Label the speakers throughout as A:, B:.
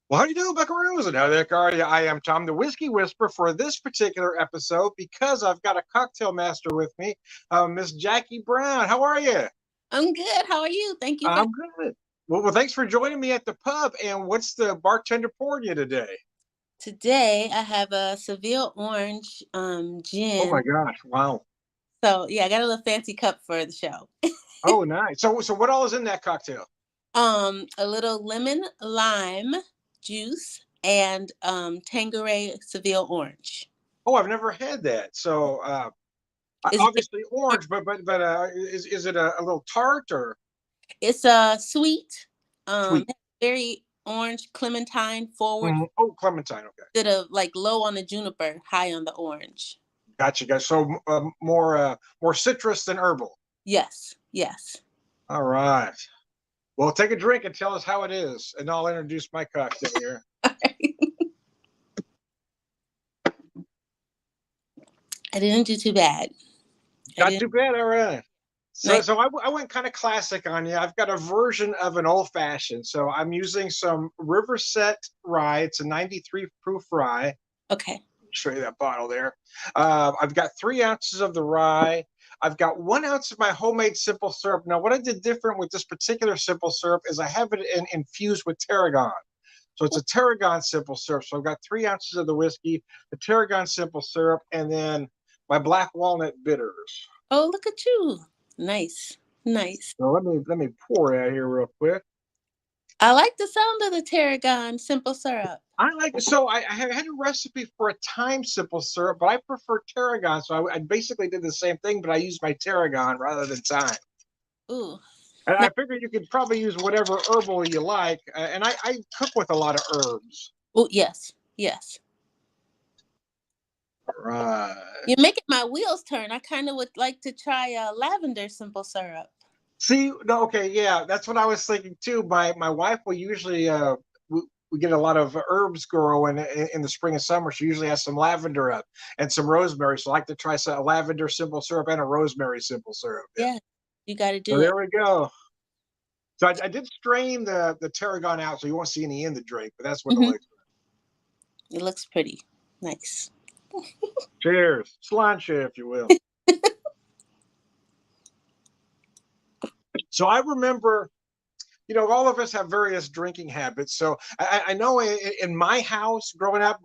A: Well, how do you do, Buckaroos? And how the heck are you? I am Tom, the Whiskey Whisperer, for this particular episode because I've got a cocktail master with me, Miss Jackie Brown. How are you?
B: I'm good. How are you? Thank you for
A: I'm good. Well, thanks for joining me at the pub. And what's the bartender pouring you today?
B: today. I have a Seville Orange
A: Oh
B: gin.
A: my gosh! Wow.
B: So yeah, I got a little fancy cup for the show.
A: Oh, nice. So what all is in that cocktail?
B: A little lemon lime juice and Tanqueray Seville Orange.
A: Oh, I've never had that. So
B: It's
A: obviously orange, but is it a little tart or
B: it's sweet,
A: sweet?
B: very orange clementine forward
A: Oh, clementine. Okay.
B: instead of like low on the juniper, high on the orange.
A: Gotcha, guys. So more citrus than herbal.
B: Yes, yes.
A: All right. Well, take a drink and tell us how it is, and I'll introduce my cocktail here.
B: I didn't do too bad. I
A: Not
B: didn't.
A: too bad. All right. So,
B: Nice.
A: so I went kind of classic on you. I've got a version of an old fashioned. So I'm using some Riverset rye. It's a 93 proof rye.
B: Okay.
A: Show you that bottle there. I've got 3 ounces of the rye. I've got 1 ounce of my homemade simple syrup. Now, what I did different with this particular simple syrup is I have it infused with tarragon. So it's a tarragon simple syrup. So I've got 3 ounces of the whiskey, the tarragon simple syrup, and then my black walnut bitters.
B: Oh, look at you. Nice. Nice.
A: So let me pour it out here real quick.
B: I like the sound of the tarragon simple syrup.
A: I like so I had a recipe for a thyme simple syrup, but I prefer tarragon. So I basically did the same thing, but I used my tarragon rather than thyme.
B: Ooh.
A: And
B: Now,
A: I figured you could probably use whatever herbal you like. And I cook with a lot of herbs.
B: oh, yes. Yes.
A: Right.
B: You're making my wheels turn. I kind of would like to try lavender simple syrup.
A: See, no, okay, yeah, that's what I was thinking too. My wife will usually we get a lot of herbs growing in the spring and summer. She usually has some lavender up and some rosemary. So I like to try some a lavender simple syrup and a rosemary simple syrup. Yeah.
B: Yeah. You got to
A: So
B: do it.
A: there we go. So I did strain the tarragon out, so you won't see any in the drink, but that's what it
B: Hmm.
A: looks like.
B: It looks pretty. Nice.
A: Cheers, sláinte, if you will. So I remember all of us have various drinking habits. So I know in my house, growing up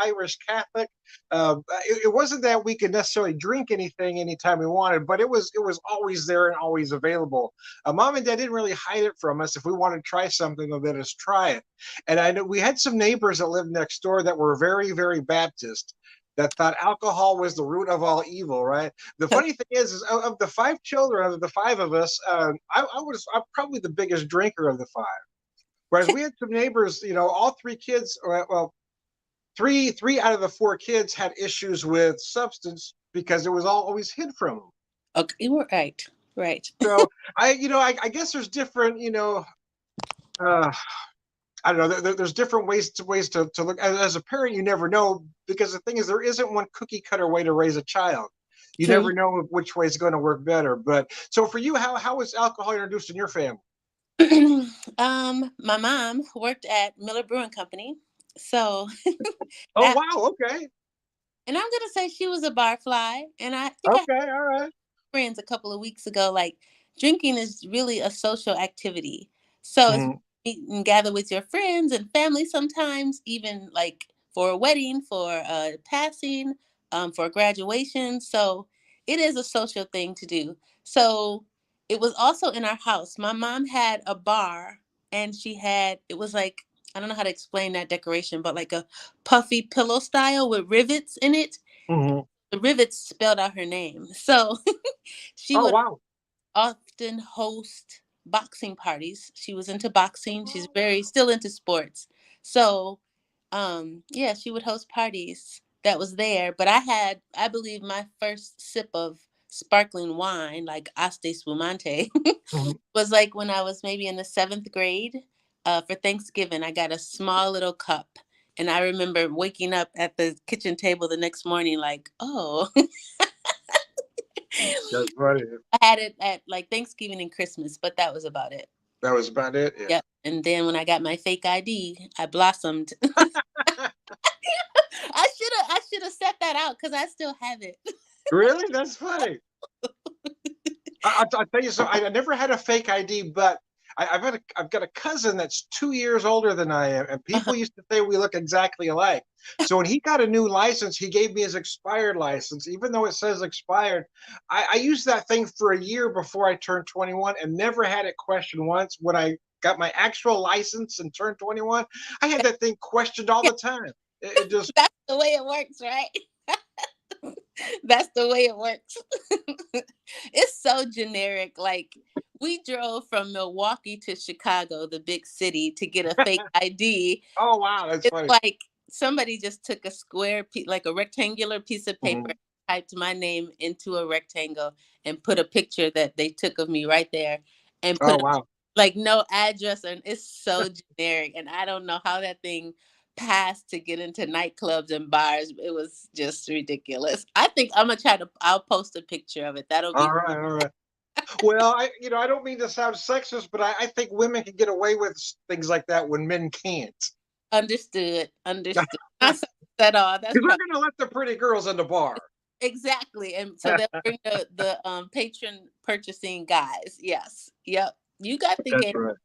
A: Irish Catholic, it wasn't that we could necessarily drink anything anytime we wanted, but it was always there and always available. Mom and Dad didn't really hide it from us. If we wanted to try something, they'll let us try it. And I know we had some neighbors that lived next door that were very, very Baptist. That thought alcohol was the root of all evil, right? The funny thing is of the 5 children, of the 5 of us, I'm probably the biggest drinker of the 5. Whereas we had some neighbors, all 3 kids, well, three out of the 4 kids had issues with substance because it was all always hid from them.
B: Okay. You were right. Right.
A: So I guess there's different, uh, I don't know. There's different ways to look. As a parent, you never know because the thing is, there isn't one cookie cutter way to raise a child. You
B: True.
A: never know which way is going to work better. But so for you, how was alcohol introduced in your family?
B: My mom worked at Miller Brewing Company. So
A: Oh
B: that,
A: wow, okay,
B: and I'm going to say she was a barfly. And I think I
A: okay, all right.
B: friends a couple of weeks ago, like drinking is really a social activity. So it's
A: Mhm.
B: meet and gather with your friends and family sometimes, even like for a wedding, for a passing, for a graduation. So it is a social thing to do. So it was also in our house. My mom had a bar and it was like, I don't know how to explain that decoration, but like a puffy pillow style with rivets in it.
A: Mhm.
B: The rivets spelled out her name. So she
A: Oh
B: would
A: wow.
B: often host boxing parties. She was into boxing. She's very still into sports. So, yeah, she would host parties that was there. But I believe, my first sip of sparkling wine, like Asti Spumante,
A: Mhm.
B: was like when I was maybe in the 7th grade. For Thanksgiving, I got a small little cup. And I remember waking up at the kitchen table the next morning, like, oh,
A: That's funny.
B: I had it at like Thanksgiving and Christmas, but that was about it.
A: That was about it. Yeah.
B: Yep. And then when I got my fake ID, I blossomed. I should have set that out because I still have it.
A: Really? That's funny. I'll tell you so. I never had a fake ID, but I've got a cousin that's 2 years older than I am, and
B: Uh-huh.
A: people used to say we look exactly alike. So when he got a new license, he gave me his expired license, even though it says expired. I used that thing for a year before I turned 21, and never had it questioned once. When I got my actual license and turned 21, I had that thing questioned all the time. It just
B: That's the way it works, right? That's the way it works. It's so generic. Like we drove from Milwaukee to Chicago, the big city, to get a fake ID.
A: oh wow, that's
B: It's
A: funny.
B: like somebody just took a square piece, like a rectangular piece of paper,
A: Mhm.
B: typed my name into a rectangle, and put a picture that they took of me right there, and
A: Oh
B: put
A: wow.
B: like no address, and it's so generic. And I don't know how that thing passed to get into nightclubs and bars. It was just ridiculous. I think I'm gonna try to. I'll post a picture of it. That'll
A: All
B: be
A: right, all right. Well, I don't mean to sound sexist, but I think women can get away with things like that when men can't.
B: understood. Understood. Not
A: Because
B: sexist at all. That's
A: they're
B: probably
A: going to let the pretty girls in the bar.
B: exactly. And so they'll bring the patron purchasing guys. Yes. Yep. You got the
A: That's
B: game.
A: right.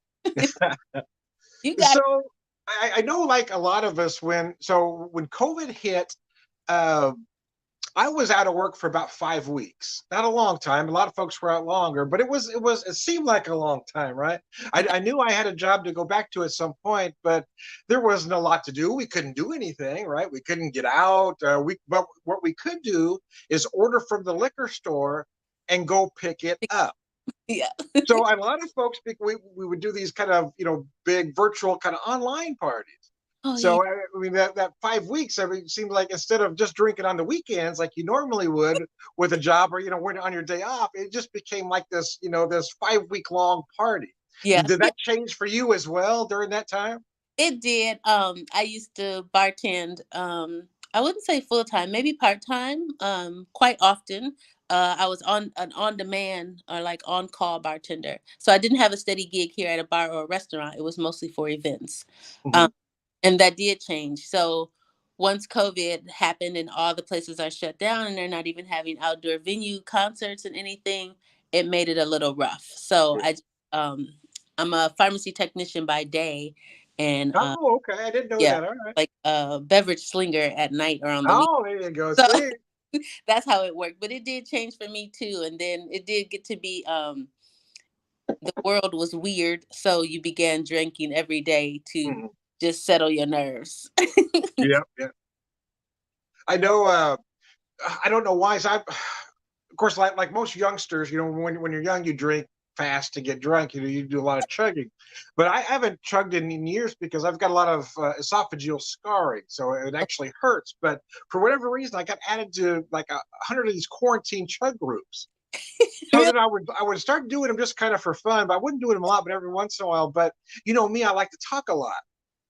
B: You got it.
A: So I know, like a lot of us, when COVID hit, uh, I was out of work for about 5 weeks. Not a long time. A lot of folks were out longer, but it seemed like a long time, right?
B: Yeah.
A: I knew I had a job to go back to at some point, but there wasn't a lot to do. We couldn't do anything, right? We couldn't get out. But what we could do is order from the liquor store and go pick it up.
B: Yeah.
A: So a lot of folks, we would do these kind of big virtual kind of online parties.
B: Oh yeah.
A: So I mean that 5 weeks, I mean, it seemed like instead of just drinking on the weekends like you normally would with a job or when on your day off, it just became like this 5 week long party.
B: Yeah.
A: Did that change for you as well during that time?
B: It did. I used to bartend. I wouldn't say full time, maybe part time. Quite often, I was on an on demand or like on call bartender. So I didn't have a steady gig here at a bar or a restaurant. It was mostly for events,
A: Hmm.
B: um, and that did change. So once COVID happened and all the places are shut down and they're not even having outdoor venue concerts and anything, it made it a little rough. So
A: Yeah.
B: um, I'm a pharmacy technician by day, and
A: Oh, okay. I didn't know
B: yeah,
A: that. All right.
B: like a beverage slinger at night or on the week.
A: Oh, there you go.
B: So
A: See.
B: that's how it worked. But it did change for me too. And then it did get to be the world was weird. So you began drinking every day to
A: Mhm.
B: just settle your nerves.
A: Yep. Yeah. I know. I don't know why. Of course, like most youngsters, when you're young, you drink fast to get drunk. You do a lot of chugging, but I haven't chugged in years because I've got a lot of esophageal scarring, so it actually hurts. But for whatever reason, I got added to like 100 of these quarantine chug groups. So
B: Really?
A: then I would start doing them just kind of for fun, but I wouldn't do them a lot, but every once in a while. But me, I like to talk a lot.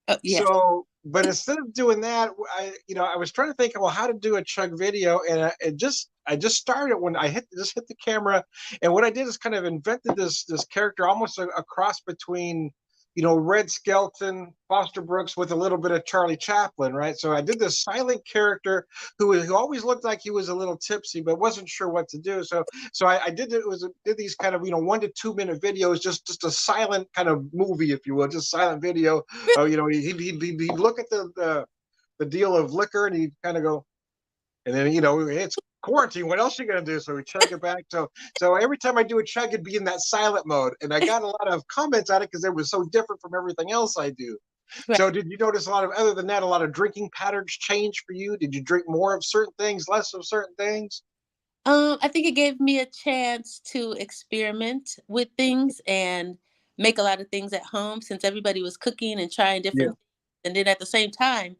B: Oh, yes.
A: So, but instead of doing that, I was trying to think, well, how to do a chug video, and I just started when I hit the camera, and what I did is kind of invented this character, almost a cross between, Red Skelton, Foster Brooks, with a little bit of Charlie Chaplin, right? So I did this silent character who always looked like he was a little tipsy, but wasn't sure what to do. So I did these kind of 1 to 2 minute videos, just a silent kind of movie, if you will, just silent video. He'd look at the deal of liquor and he'd kind of go, and then it's quarantine. What else are you gonna do? So we chug it back. So every time I do a chug, it'd be in that silent mode, and I got a lot of comments on it because it was so different from everything else I do.
B: Right.
A: So did you notice other than that, a lot of drinking patterns change for you? Did you drink more of certain things, less of certain things?
B: I think it gave me a chance to experiment with things and make a lot of things at home since everybody was cooking and trying
A: Yeah.
B: different things. And then at the same time,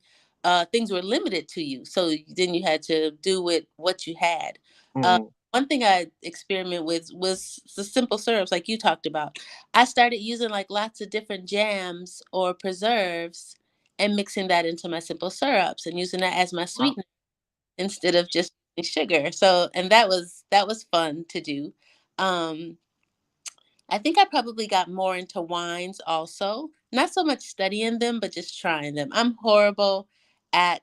B: things were limited to you. So then you had to do with what you had. Uh,
A: Mhm.
B: one thing I experiment with was the simple syrups like you talked about. I started using like lots of different jams or preserves and mixing that into my simple syrups and using that as my
A: Wow.
B: sweetener instead of just sugar. So, and that was fun to do. Um, I think I probably got more into wines also. Not so much studying them, but just trying them. I'm horrible at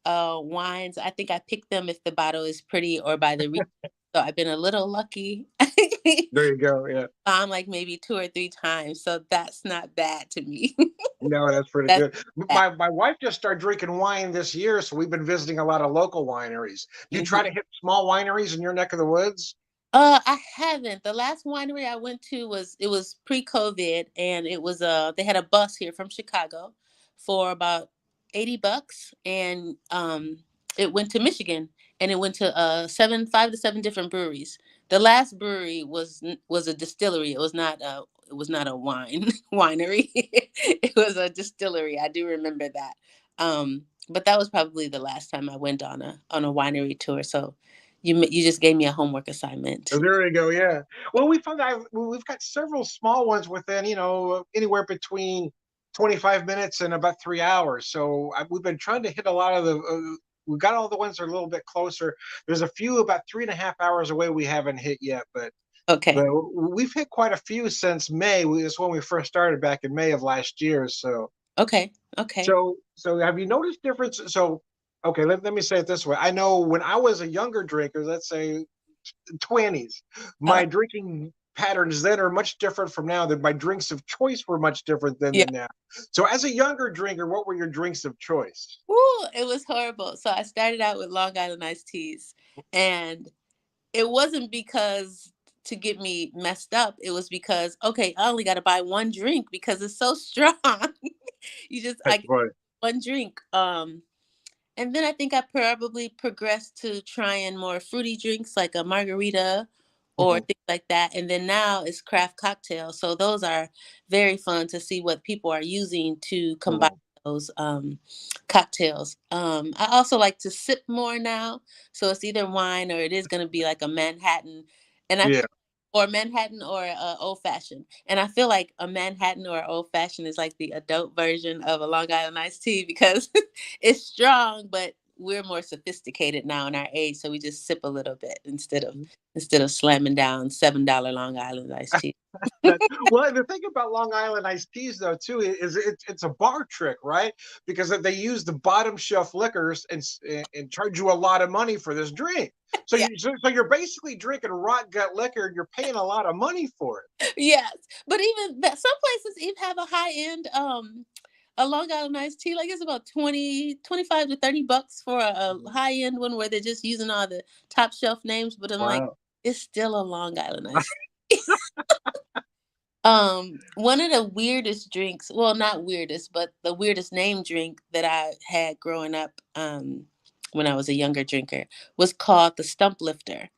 B: wines. I think I pick them if the bottle is pretty or by the so I've been a little lucky.
A: There you go. Yeah.
B: I'm like maybe 2 or 3 times, so that's not bad to me.
A: No, that's pretty
B: That's
A: good.
B: bad.
A: My wife just started drinking wine this year, so we've been visiting a lot of local wineries. Do you try
B: Mhm.
A: to hit small wineries in your neck of the woods?
B: I haven't. The last winery I went to was pre-COVID, and it was they had a bus here from Chicago for about $80, and it went to Michigan, and it went to 5 to 7 different breweries. The last brewery was a distillery. It was not a wine winery. It was a distillery. I do remember that. But that was probably the last time I went on a winery tour. So you just gave me a homework
A: Oh,
B: assignment.
A: there you go. Yeah. Well, we found out we've got several small ones within, anywhere between 25 minutes and about 3 hours. So we've been trying to hit a lot of the. We've got all the ones that are a little bit closer. There's a few about 3.5 hours away we haven't hit yet, but
B: Okay.
A: we've hit quite a few since May. It's when we first started back in May of last year. So
B: Okay. Okay.
A: so have you noticed difference? So okay, let me say it this way. I know when I was a younger drinker, let's say 20s,
B: Uh,
A: my drinking patterns then are much different from now. That my drinks of choice were much different
B: yeah.
A: than now. So as a younger drinker, what were your drinks of choice?
B: Ooh, it was horrible. So I started out with Long Island iced teas, and it wasn't because to get me messed up. It was because okay, I only got to buy one drink because it's so strong. I
A: That's
B: get
A: funny.
B: one drink. And then I think I probably progressed to trying more fruity drinks like a margarita or
A: Mhm.
B: things like that. And then now it's craft cocktails. So those are very fun to see what people are using to combine
A: Mhm.
B: those cocktails. I also like to sip more now. So it's either wine or it is going to be like a Manhattan. And I
A: Yeah.
B: feel or Manhattan or old fashioned. And I feel like a Manhattan or old fashioned is like the adult version of a Long Island iced tea because it's strong, but we're more sophisticated now in our age, so we just sip a little bit instead of slamming down $7 Long Island iced tea.
A: That, well, the thing about Long Island iced teas, though, too, is it's a bar trick, right? Because they use the bottom shelf liquors and charge you a lot of money for this drink. So
B: Yeah,
A: so you're basically drinking rot gut liquor, and you're paying a lot of money for it.
B: yes, but even that, some places even have a high end a Long Island iced tea. Like it's about 25 to 30 bucks for a
A: Mhm.
B: high end one where they're just using all the top shelf names. But I'm like,
A: Wow.
B: it's still a Long Island iced. One of the weirdest drinks, well, not weirdest, but the weirdest name drink that I had growing up, when I was a younger drinker, was called the Stump Lifter.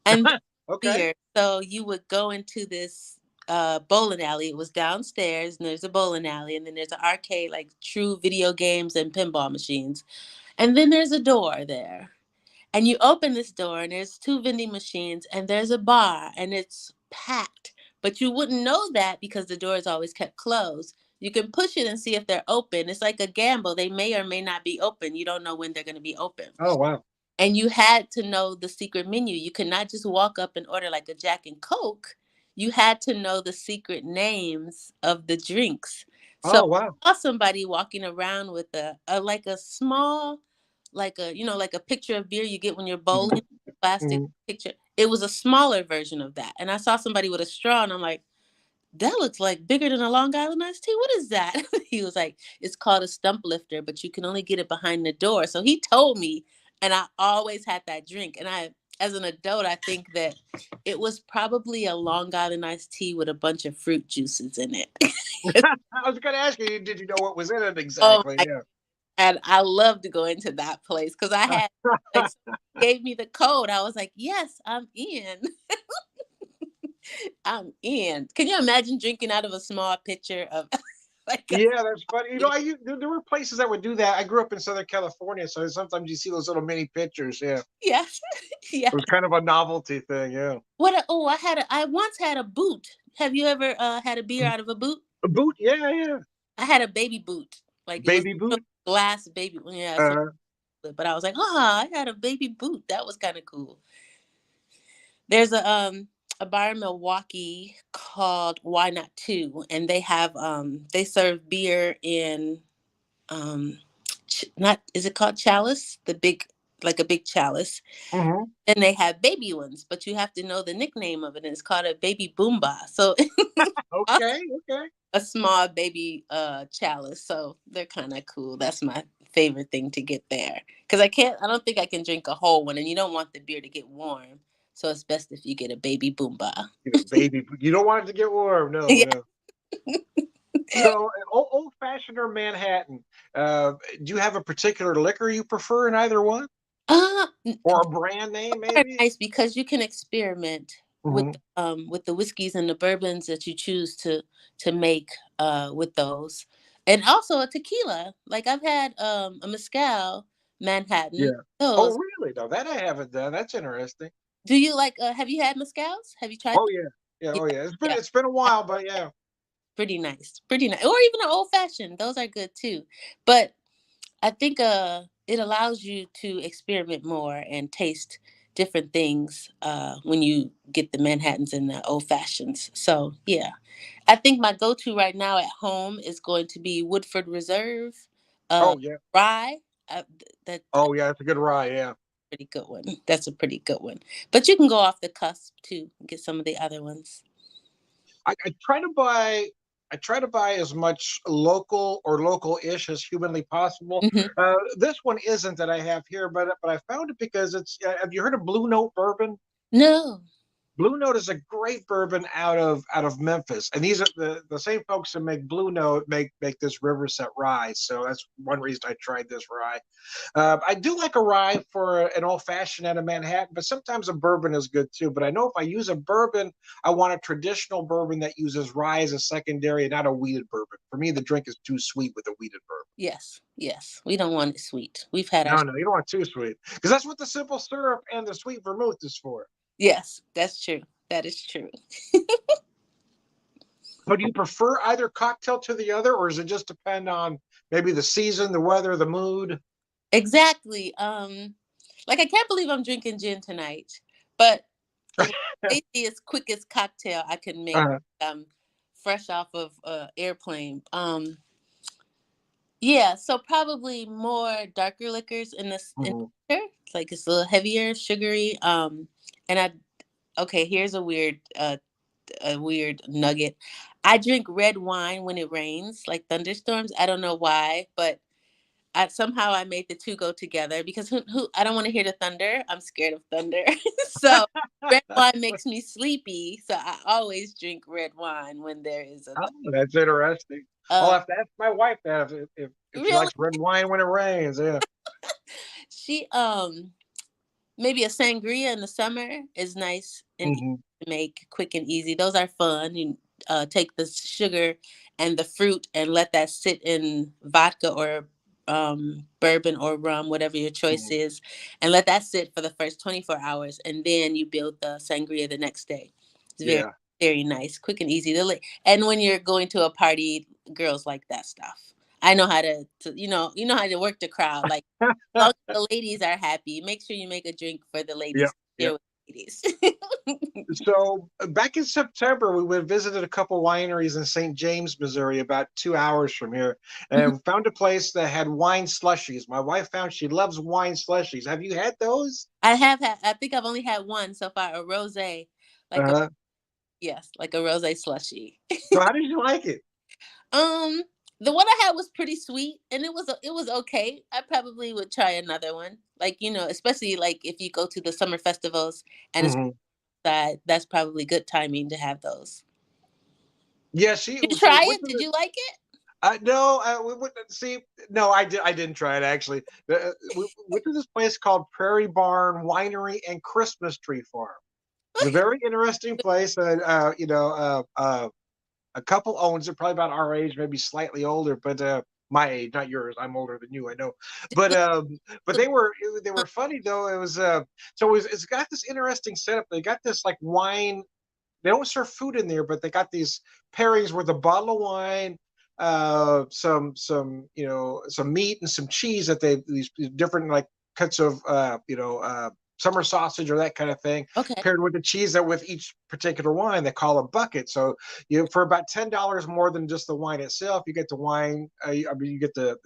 B: And
A: Okay.
B: weird. So you would go into this bowling alley. It was downstairs, and there's a bowling alley, and then there's an arcade, like true video games and pinball machines. And then there's a door there. And you open this door, and there's two vending machines, and there's a bar, and it's packed. But you wouldn't know that because the door is always kept closed. You can push it and see if they're open. It's like a gamble. They may or may not be open. You don't know when they're going to be open.
A: Oh wow.
B: And you had to know the secret menu. You could not just walk up and order like a Jack and Coke. You had to know the secret names of the drinks. So
A: Oh wow.
B: I saw somebody walking around with a like a small, like a like a picture of beer you get when you're bowling,
A: Mhm.
B: plastic
A: Mhm.
B: picture. It was a smaller version of that. And I saw somebody with a straw, and I'm like, that looks like bigger than a Long Island iced tea. What is that? He was like, it's called a stump lifter, but you can only get it behind the door. So he told me, and I always had that drink. And as an adult, I think that it was probably a Long Island iced tea with a bunch of fruit juices in it.
A: I was going to ask you, did you know what was in it
B: Oh
A: exactly?
B: my! And I love to go into that place because I
A: Yeah.
B: had like someone gave me the code. I was like, yes, I'm in. I'm in. Can you imagine drinking out of a small pitcher of like a
A: Yeah, that's funny. There were places that would do that. I grew up in Southern California, so sometimes you see those little mini pictures. Yeah, it
B: yes, yeah.
A: was kind of a novelty thing. Yeah,
B: I once had a boot. Have you ever had a beer out of a boot?
A: a boot. Yeah, yeah.
B: I had a baby boot. Like it was
A: Baby
B: a
A: boot.
B: glass baby. Yeah, that's what.
A: Uh,
B: But I was like, I had a baby boot. That was kind of cool. There's a bar in Milwaukee called Why Not Two, and they serve beer in not is it called chalice, the big, like a big chalice,
A: Hmm.
B: and they have baby ones, but you have to know the nickname of it, and it's called a baby boomba. So
A: Okay, okay.
B: a small baby chalice, so they're kind of cool. That's my favorite thing to get there, because I don't think I can drink a whole one, and you don't want the beer to get warm, so it's best if you get a baby boomba.
A: You know, baby, you don't want it to get warm. No,
B: Yeah.
A: no. So, old fashioned or Manhattan? Do you have a particular liquor you prefer in either one,
B: uh
A: or a brand name
B: are
A: maybe?
B: nice because you can experiment
A: Hmm.
B: with the whiskeys and the bourbons that you choose to make with those, and also a tequila. Like I've had a mezcal Manhattan.
A: Yeah. Oh,
B: Those.
A: really? No, that I haven't done. That's interesting.
B: Do you like? Have you had mezcals? Have you tried
A: Oh
B: them?
A: yeah, yeah.
B: Yeah,
A: Oh yeah. It's been
B: yeah.
A: it's been a while, but yeah.
B: Pretty nice. Pretty nice. Or even an old fashioned. Those are good too. But I think it allows you to experiment more and taste different things when you get the Manhattans and the old fashions. So yeah, I think my go-to right now at home is going to be Woodford Reserve, uh,
A: Oh yeah.
B: rye. That's a
A: Oh yeah. It's a good rye. Yeah.
B: pretty good one. That's a pretty good one. But you can go off the cusp too and get some of the other ones.
A: I try to buy. I try to buy as much local or local-ish as humanly possible.
B: Hmm.
A: This one isn't that I have here, but I found it because it's. Have you heard of Blue Note bourbon?
B: No.
A: Blue Note is a great bourbon out of Memphis, and these are the same folks that make Blue Note make this Riverset rye. So that's one reason I tried this rye. I do like a rye for an old fashioned out of Manhattan, but sometimes a bourbon is good too. But I know if I use a bourbon, I want a traditional bourbon that uses rye as a secondary and not a wheated bourbon. For me, the drink is too sweet with a wheated bourbon.
B: Yes. Yes. We don't want it sweet. We've had our.
A: No, no, you don't want too sweet because that's what the simple syrup and the sweet vermouth is for.
B: Yes, that's true. That is true.
A: But do you prefer either cocktail to the other, or does it just depend on maybe the season, the weather, the mood?
B: Exactly. Like I can't believe I'm drinking gin tonight, but the tastiest, quickest cocktail I can make,
A: Uh,
B: fresh off of airplane. Yeah, so probably more darker liquors in
A: mhm.
B: there. Like it's a little heavier, sugary. And I okay, here's a weird nugget. I drink red wine when it rains, like thunderstorms. I don't know why, but somehow I made the two go together because who I don't want to hear the thunder. I'm scared of thunder. So red wine makes me sleepy. So I always drink red wine when there is a
A: Oh, that's interesting. I'll
B: uh
A: have to ask my wife that if she
B: really
A: likes red wine when it rains. Yeah.
B: she maybe a sangria in the summer is nice and easy
A: Hmm.
B: to make, quick and easy. Those are fun. You take the sugar and the fruit and let that sit in vodka or bourbon or rum, whatever your choice
A: Hmm.
B: is, and let that sit for the first 24 hours. And then you build the sangria the next day. It's very,
A: Yeah.
B: very nice, quick and easy. And when you're going to a party, girls like that stuff. I know how you know how to work the crowd. Like long as the ladies are happy, make sure you make a drink for the
A: Yep.
B: ladies. Share
A: Yep.
B: with the ladies.
A: So back in September, we went visited a couple wineries in St. James, Missouri, about 2 hours from here,
B: Mhm.
A: and found a place that had wine slushies. My wife found she loves wine slushies. Have you had those?
B: I have had. I think I've only had one so far. A rosé, like a
A: Uh-huh.
B: yes, like a rosé slushy.
A: So how did you like it?
B: um, the one I had was pretty sweet, and it was okay. I probably would try another one. Like especially like if you go to the summer festivals and it's
A: Hmm.
B: that, that's probably good timing to have those.
A: Yeah, she
B: Did you
A: so we
B: try
A: went
B: it?
A: to
B: Did
A: the.
B: you like it?
A: No, we went see. No, I didn't try it actually. We went to this place called Prairie Barn Winery and Christmas Tree Farm. It's a very interesting place. A couple owns it, probably about our age, maybe slightly older, but my age, not yours. I'm older than you, I know. But they were funny though. It was it's got this interesting setup. They got this like wine. They don't serve food in there, but they got these pairings with a bottle of wine, some meat and some cheese that these different like cuts of summer sausage or that kind of thing,
B: Okay.
A: paired with the cheese that with each particular wine they call a bucket. So you for about $10 more than just the wine itself, you get the wine. I mean, you get the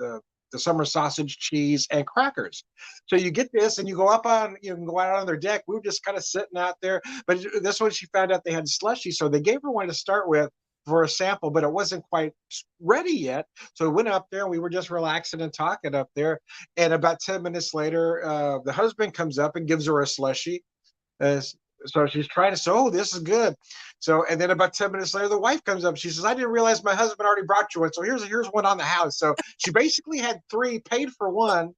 A: summer sausage, cheese, and crackers. So you get this, and you go up on, you can go out on their deck. We were just kind of sitting out there, but this one she found out they had slushy, so they gave her one to start with for a sample, but it wasn't quite ready yet. So we went up there and we were just relaxing and talking up there. And about 10 minutes later, the husband comes up and gives her a slushy. Uh, so she's trying to say, oh, this is good. So, and then about 10 minutes later, the wife comes up. She says, I didn't realize my husband already brought you one. So here's one on the house. So she basically had three, paid for one,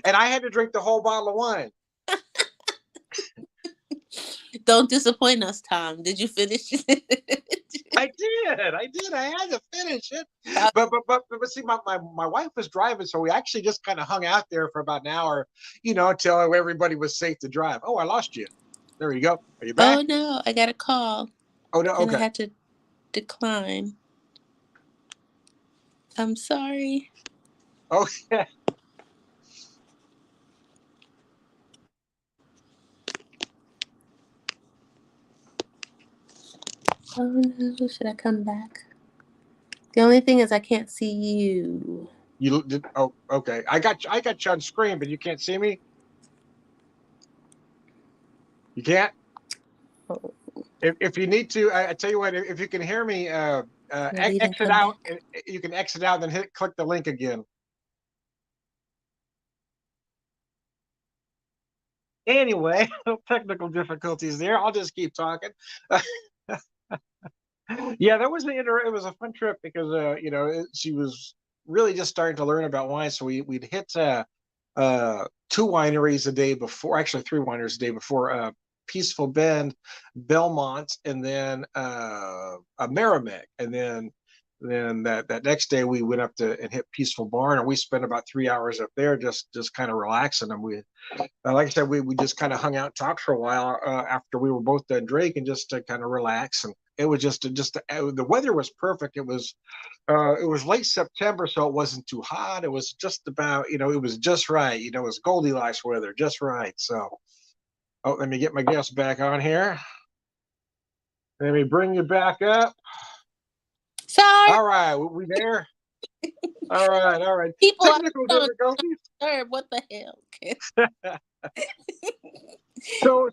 A: and I had to drink the whole bottle of wine.
B: Don't disappoint us, Tom. Did you finish it?
A: I did. I had to finish it. But see, my wife was driving, so we actually just kind of hung out there for about an hour, until everybody was safe to drive. Oh, I lost you. There you go. Are you back?
B: Oh no, I got a call.
A: Oh no,
B: And I
A: okay.
B: had to decline. I'm sorry.
A: Okay.
B: Oh no, should I come back? The only thing is I can't see you.
A: You did. Oh, okay. I got you on screen, but you can't see me. You can't.
B: Oh,
A: If you need to, I tell you what. If you can hear me,
B: leave and
A: exit
B: come
A: out.
B: back.
A: You can exit out, and then click the link again. Anyway, technical difficulties there. I'll just keep talking. Yeah, that was it was a fun trip because she was really just starting to learn about wine. So we'd hit two wineries a day before, actually three wineries a day before, Peaceful Bend, Belmont, and then a Merrimack, and then that next day we went up to and hit Peaceful Barn, and we spent about 3 hours up there just kind of relaxing. And we like I said, we just kind of hung out and talked for a while after we were both done drinking, just to kind of relax. And it was the weather was perfect. It was late September, so it wasn't too hot. It was just about, it was just right. It was Goldilocks weather, just right. So, oh, let me get my guest back on here. Let me bring you back up.
B: Sorry.
A: All right, we there? All right, all right.
B: People are
A: Technical
B: so
A: difficulties.
B: disturbed. What the hell?
A: So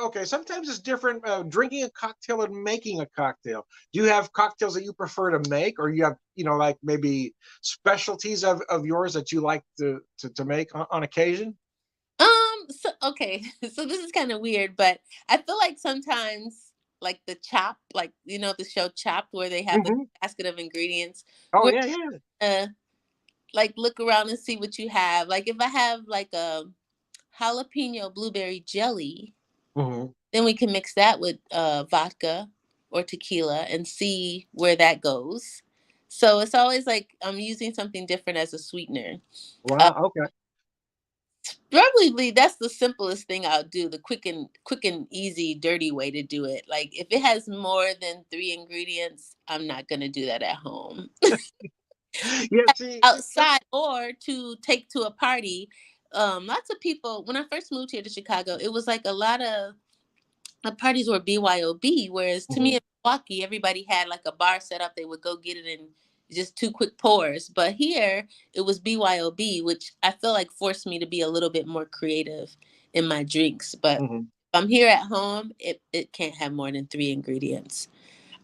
A: okay. Sometimes it's different, drinking a cocktail and making a cocktail. Do you have cocktails that you prefer to make, or you have, like maybe specialties of yours that you like to make on occasion?
B: So okay, so this is kind of weird, but I feel like sometimes like the chop, like the show Chopped where they have the
A: Hmm.
B: basket of ingredients,
A: Oh
B: where
A: yeah, yeah.
B: like look around and see what you have. Like if I have like a jalapeno blueberry jelly,
A: Hmm.
B: then we can mix that with vodka or tequila and see where that goes. So it's always like I'm using something different as a sweetener. Uh,
A: Wow. Okay.
B: Probably that's the simplest thing I'll do. The quick and easy, dirty way to do it. Like if it has more than three ingredients, I'm not gonna do that at home.
A: Yeah. See.
B: Outside or to take to a party. Lots of people. When I first moved here to Chicago, it was like a lot of the parties were BYOB. Whereas to me
A: Mhm.
B: in Milwaukee, everybody had like a bar set up. They would go get it in just two quick pours. But here it was BYOB, which I feel like forced me to be a little bit more creative in my drinks. But if
A: Mhm.
B: I'm here at home, it can't have more than three ingredients.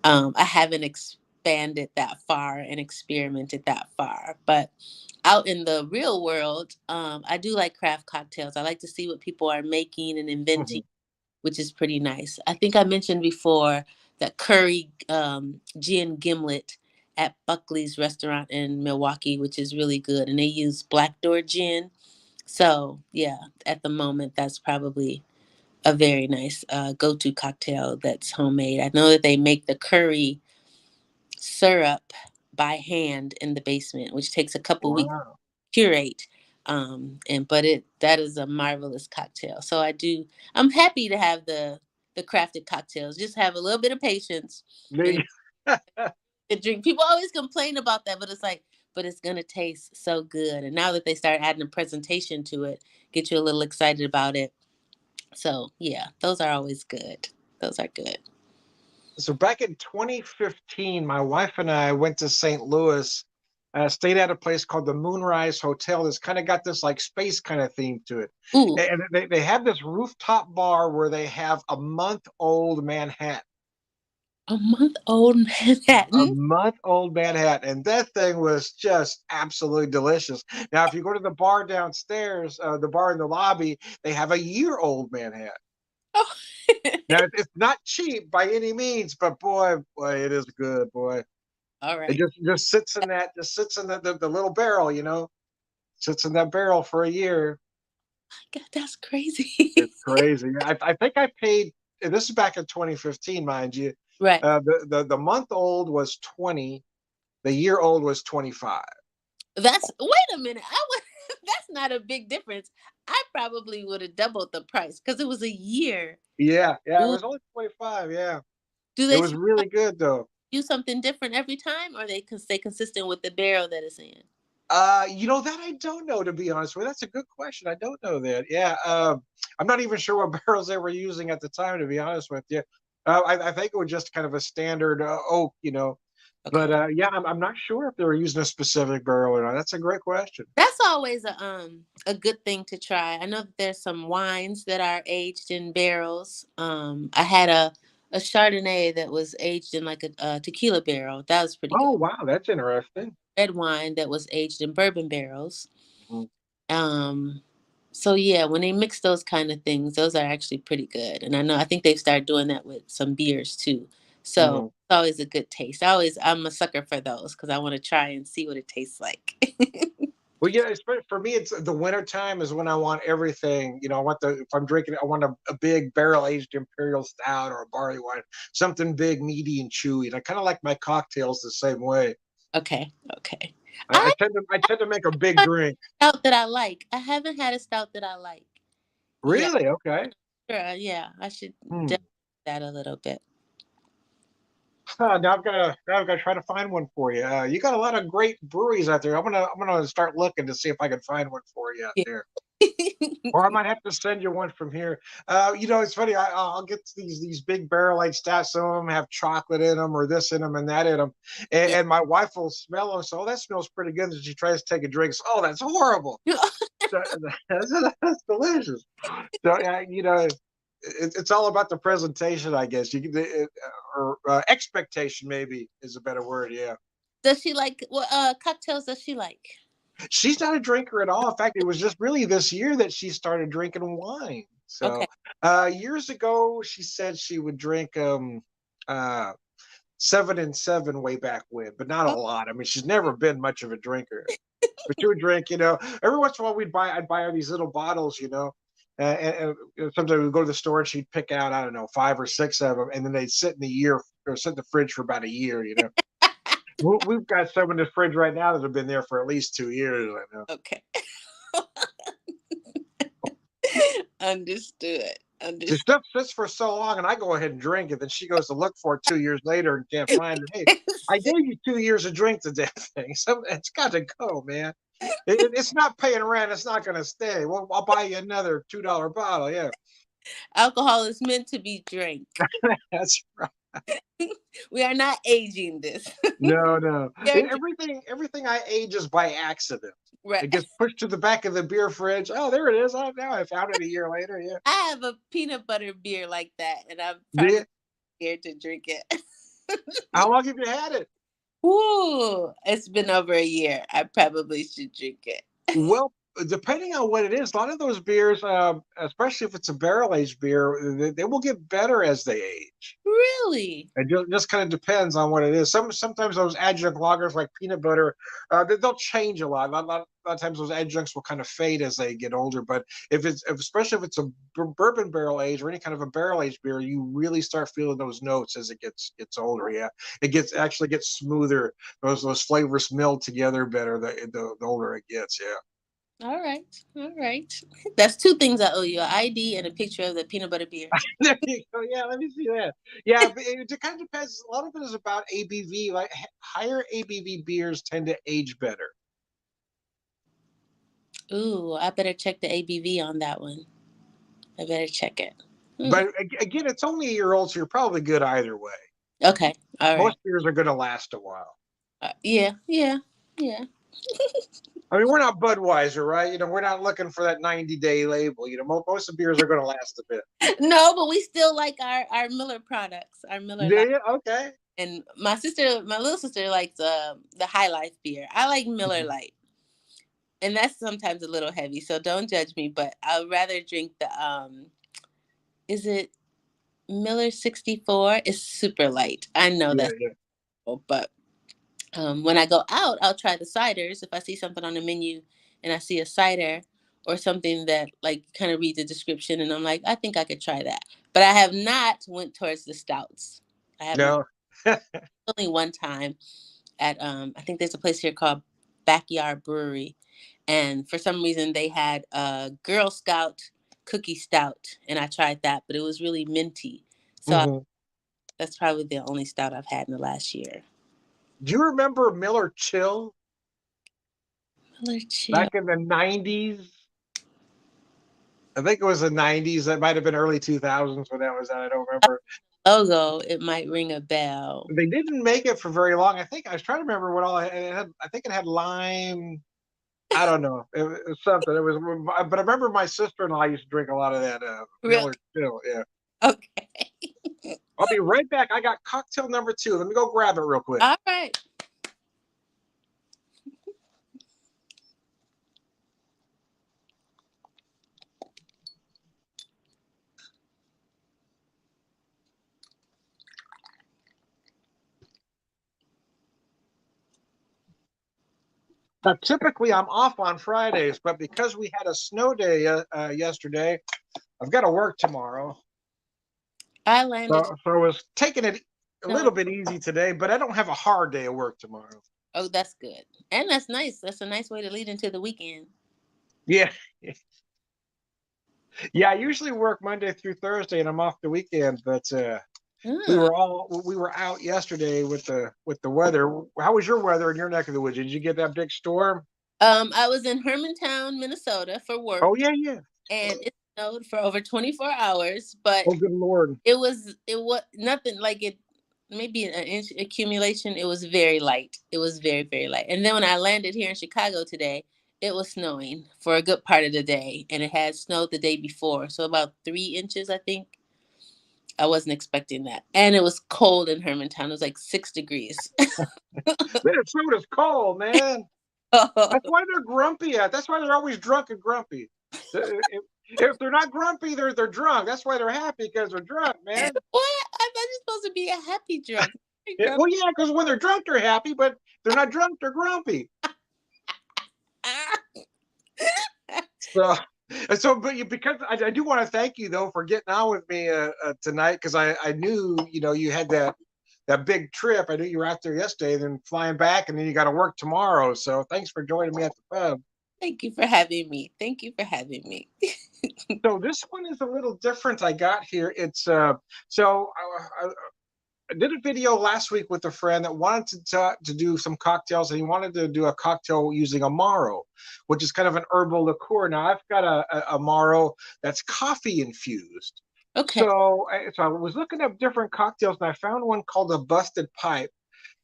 B: I haven't expanded that far and experimented that far. But out in the real world, I do like craft cocktails. I like to see what people are making and inventing,
A: Mhm.
B: which is pretty nice. I think I mentioned before that curry gin gimlet at Buckley's restaurant in Milwaukee, which is really good. And they use Black Door gin. So, yeah, at the moment, that's probably a very nice go to cocktail that's homemade. I know that they make the curry syrup by hand in the basement, which takes a couple weeks
A: Wow.
B: to curate. And but it that is a marvelous cocktail. So I'm happy to have the crafted cocktails. Just have a little bit of patience
A: There
B: and
A: you go.
B: drink. People always complain about that, but it's like, but it's gonna taste so good. And now that they start adding a presentation to it, get you a little excited about it. So yeah, those are always good. Those are good.
A: So back in 2015, my wife and I went to St. Louis, stayed at a place called the Moonrise Hotel. That's kind of got this like space kind of theme to it.
B: Ooh,
A: And they have this rooftop bar where they have a month old Manhattan.
B: a month old
A: A
B: Manhattan.
A: month old Manhattan. And that thing was just absolutely delicious. Now, if you go to the bar downstairs, the bar in the lobby, they have a year old Manhattan.
B: Oh.
A: Now, it's not cheap by any means, but boy, it is good, boy.
B: All
A: It
B: right.
A: just sits in that, just sits in the little barrel, sits in that barrel for a year.
B: God, that's crazy.
A: It's crazy. I think I paid. And this is back in 2015, mind you.
B: Right.
A: The month old was 20. The year old was 25.
B: That's wait a minute. I would that's not a big difference. I probably would have doubled the price because it was a year.
A: Yeah, it
B: Ooh.
A: was only 25. Yeah,
B: Do
A: it
B: they
A: was really good though.
B: do something different every time, or they can stay consistent with the barrel that it's in?
A: That I don't know, to be honest with you. That's a good question. I don't know that. Yeah, I'm not even sure what barrels they were using at the time, to be honest with you. I think it was just kind of a standard oak. But
B: Okay.
A: yeah, I'm not sure if they were using a specific barrel or not. That's a great question.
B: That's always a good thing to try. I know that there's some wines that are aged in barrels. I had a Chardonnay that was aged in like a tequila barrel. That was pretty
A: Oh,
B: good.
A: wow, that's interesting.
B: Red wine that was aged in bourbon barrels.
A: Mhm,
B: Um, so yeah, when they mix those kind of things, those are actually pretty good. And I think they've started doing that with some beers too. So
A: mhm.
B: it's always a good taste. I'm a sucker for those because I want to try and see what it tastes like.
A: Well, yeah, for me, it's the winter time is when I want everything. I want if I'm drinking, I want a big barrel aged imperial stout or a barley wine, something big, meaty, and chewy. And I kind of like my cocktails the same way.
B: Okay, okay.
A: I
B: I
A: tend to I tend to make a big
B: had
A: drink.
B: a stout that I like. I haven't had a stout that I like. Yeah,
A: Really? Okay.
B: sure. Yeah, I should
A: Hmm.
B: definitely that a little bit.
A: Now I've got to try to find one for you. You got a lot of great breweries out there. I'm gonna start looking to see if I can find one for you out
B: Yeah.
A: there. Or I might have to send you one from here. It's funny. I'll get these big barrel aged stouts. Some of them have chocolate in them, or this in them, and that in them. And,
B: Yeah.
A: and my wife will smell them. So, that smells pretty good. And she tries to take a drink. So, oh, that's horrible. So, that's delicious. So, it's all about the presentation, I guess. Or expectation, maybe is a better word. Yeah.
B: Does she like what cocktails does she like?
A: She's not a drinker at all. In fact, it was just really this year that she started drinking wine.
B: Okay.
A: So years ago, she said she would drink uh, 7 and 7 way back when, but not a
B: Oh,
A: lot. I mean, she's never been much of a drinker. But she would drink, every once in a while I'd buy her these little bottles, and sometimes we'd go to the store and she'd pick out, I don't know, 5 or 6 of them, and then they'd sit in the year or sit in the fridge for about a year. We've got some in the fridge right now that have been there for at least 2 years. I know.
B: okay. Understood.
A: See,
B: Understood.
A: stuff sits for so long, and I go ahead and drink it. Then she goes to look for it 2 years later and can't find it. Hey, I gave you 2 years to drink the damn thing. So it's got to go, man. It's not paying rent. It's not going to stay. Well, I'll buy you another $2 bottle. Yeah,
B: Alcohol is meant to be drank.
A: that's right.
B: We are not aging this.
A: No, no.
B: We are
A: Everything I age is by accident.
B: right.
A: It gets pushed to the back of the beer fridge. Oh, there it is. Oh, now I found it a year later. Yeah.
B: I have a peanut butter beer like that, and I'm probably
A: Yeah.
B: scared to drink it.
A: How long have you had it?
B: Ooh, it's been over a year. I probably should drink it.
A: Well, depending on what it is, a lot of those beers, especially if it's a barrel aged beer, they will get better as they age.
B: Really?
A: It just kind of depends on what it is. Sometimes those adjunct lagers like peanut butter, they'll change a lot. A lot of times those adjuncts will kind of fade as they get older. But especially if it's a bourbon barrel age or any kind of a barrel aged beer, you really start feeling those notes as it gets older. Yeah, it gets smoother. Those flavors meld together better the older it gets. Yeah.
B: All right. All right. That's two things I owe you: an ID and a picture of the peanut butter beer.
A: There you go. Yeah, let me see that. Yeah, but it kind of depends. A lot of it is about ABV. Like higher ABV beers tend to age better.
B: Ooh, I better check the ABV on that one. I better check it.
A: But again, it's only a year old, so you're probably good either way.
B: Okay. All right.
A: Most beers are going to last a while.
B: Yeah. Yeah. Yeah.
A: I mean, we're not Budweiser, right? We're not looking for that 90-day label. Most of the beers are going to last a bit.
B: No, but we still like our Miller products, our Miller.
A: Do you? Okay.
B: And my little sister likes the High Life beer. I like Miller Lite, and that's sometimes a little heavy. So don't judge me, but I'd rather drink the is it Miller 64? It's super light. I know that's, but when I go out, I'll try the ciders. If I see something on the menu and I see a cider or something that like kind of read the description, and I'm like, I think I could try that. But I have not went towards the stouts. I have
A: No.
B: only one time at I think there's a place here called Backyard Brewery, and for some reason they had a Girl Scout cookie stout, and I tried that, but it was really minty. So that's probably the only stout I've had in the last year.
A: Do you remember Miller Chill?
B: Miller Chill.
A: Back in the 90s? I think it was the 90s. That might have been early 2000s when that was out. I don't remember.
B: Logo, it might ring a bell.
A: They didn't make it for very long. I was trying to remember what all it had. I think it had lime. I don't know. It was something. But I remember my sister-in-law used to drink a lot of that Miller Chill. Yeah.
B: Okay.
A: I'll be right back. I got cocktail number 2. Let me go grab it real quick.
B: All right.
A: Now, typically I'm off on Fridays, but because we had a snow day yesterday, I've got to work tomorrow.
B: I landed.
A: So I was taking it a little bit easy today, but I don't have a hard day of work tomorrow.
B: Oh, that's good. And that's nice. That's a nice way to lead into the weekend.
A: Yeah. Yeah, I usually work Monday through Thursday and I'm off the weekend, but we were out yesterday with the weather. How was your weather in your neck of the woods? Did you get that big storm?
B: I was in Hermantown, Minnesota for work.
A: Oh yeah.
B: And it snowed for over 24 hours, but
A: oh good Lord.
B: It was nothing like it, maybe an inch accumulation. It was very light. It was very, very light. And then when I landed here in Chicago today, it was snowing for a good part of the day, and it had snowed the day before, so about 3 inches, I think. I wasn't expecting that. And it was cold in Hermantown. It was like 6 degrees.
A: Minnesota's cold, man. That's why they're grumpy. That's why they're always drunk and grumpy. If they're not grumpy, they're drunk. That's why they're happy, because they're drunk, man.
B: What? I thought you're supposed to be a happy drunk.
A: Well, yeah, because when they're drunk, they're happy, but they're not drunk, they're grumpy. But because I do want to thank you though for getting on with me tonight, because I knew you had that big trip. I knew you were out there yesterday, and then flying back, and then you got to work tomorrow. So thanks for joining me at the pub.
B: Thank you for having me. Thank you for having me.
A: So this one is a little different. I got here. It's I did a video last week with a friend that wanted to do some cocktails, and he wanted to do a cocktail using Amaro, which is kind of an herbal liqueur. Now I've got a Amaro that's coffee infused.
B: Okay.
A: So I was looking up different cocktails, and I found one called a Busted Pipe.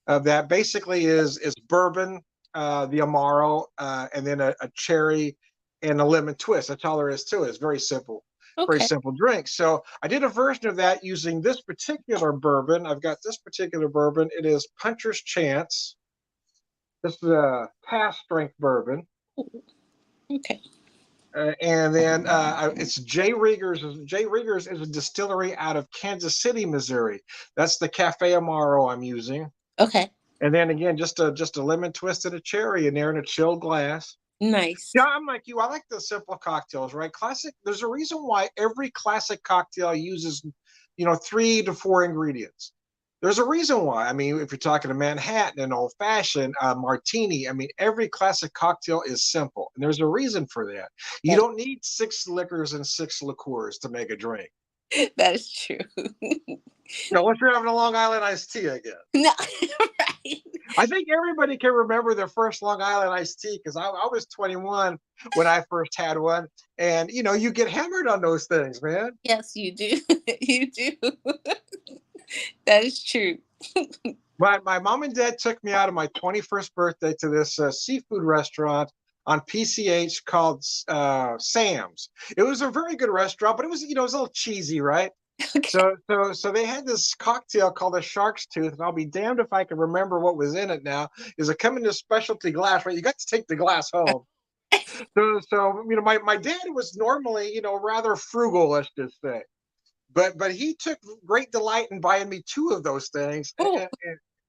A: That basically is bourbon, the Amaro, and then a cherry and a lemon twist. That's all there is to it. It's very simple. Very simple drink. So I did a version of that using this particular bourbon. I've got this particular bourbon. It is Puncher's Chance. This is a past strength bourbon.
B: Okay.
A: And then it's J. Riggers. J. Riggers is a distillery out of Kansas City, Missouri. That's the Cafe Amaro I'm using.
B: Okay.
A: And then again, just a lemon twist and a cherry in there in a chilled glass.
B: Nice.
A: Yeah, I'm like you. I like the simple cocktails, right? Classic. There's a reason why every classic cocktail uses, 3 to 4 ingredients. There's a reason why. I mean, if you're talking a Manhattan, an old fashioned, martini, I mean, every classic cocktail is simple, and there's a reason for that. You don't need 6 liquors and 6 liqueurs to make a drink.
B: That is true.
A: Unless you're having a Long Island iced tea, I guess.
B: No, right.
A: I think everybody can remember their first Long Island iced tea because I was 21 when I first had one, and you get hammered on those things, man.
B: Yes, you do. You do. That is true.
A: My mom and dad took me out on my 21st birthday to this seafood restaurant on PCH called Sam's. It was a very good restaurant, but it was a little cheesy, right?
B: Okay.
A: So they had this cocktail called a Shark's Tooth, and I'll be damned if I can remember what was in it now. Is it come in this specialty glass, right? You got to take the glass home. So my dad was normally rather frugal, let's just say, but he took great delight in buying me two of those things,
B: Oh,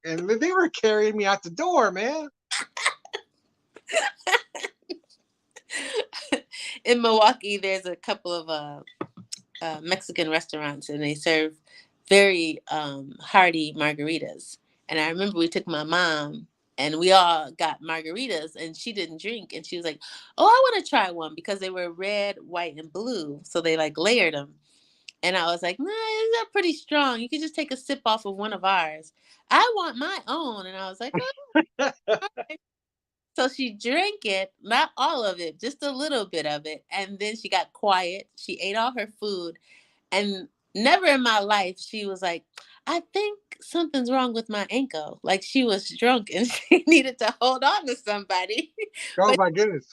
A: and they were carrying me out the door, man.
B: in Milwaukee, there's a couple of Mexican restaurants, and they serve very hearty margaritas. And I remember we took my mom, and we all got margaritas, and she didn't drink, and she was like, "Oh, I want to try one," because they were red, white, and blue, so they like layered them. And I was like, "Nah, they're pretty strong. You could just take a sip off of one of ours. I want my own." And I was like, "Oh." So she drank it, not all of it, just a little bit of it. And then she got quiet. She ate all her food. And never in my life, she was like, "I think something's wrong with my ankle." Like she was drunk and she needed to hold on to somebody.
A: Oh
B: But
A: my goodness.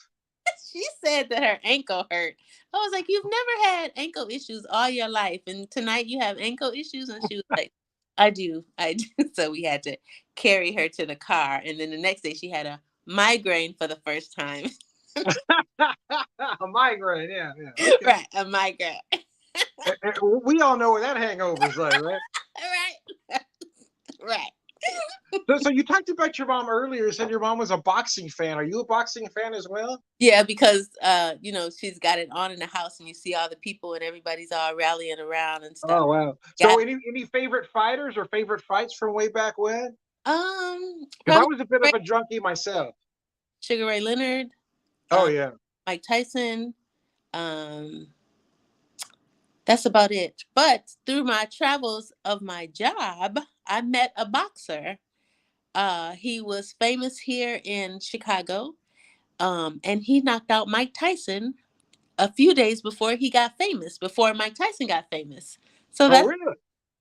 B: she said that her ankle hurt. I was like, "You've never had ankle issues all your life. And tonight you have ankle issues?" And she was like, "I do. I do." So we had to carry her to the car. And then the next day she had a migraine for the first time.
A: A migraine, yeah, yeah, okay.
B: Right, a migraine.
A: We all know what that hangover's like, right?
B: Right. Right.
A: So you talked about your mom earlier. You said your mom was a boxing fan. Are you a boxing fan as well?
B: Yeah, because she's got it on in the house and you see all the people and everybody's all rallying around and stuff.
A: Oh wow. So
B: Got
A: any favorite fighters or favorite fights from way back when? Because I
B: probably
A: was a bit of a junkie myself.
B: Sugar Ray Leonard,
A: Oh
B: uh,
A: yeah.
B: Mike Tyson. Um, that's about it. But through my travels of my job, I met a boxer. He was famous here in Chicago. And he knocked out Mike Tyson a few days before he got famous, before Mike Tyson got famous. So
A: Oh
B: that's,
A: really?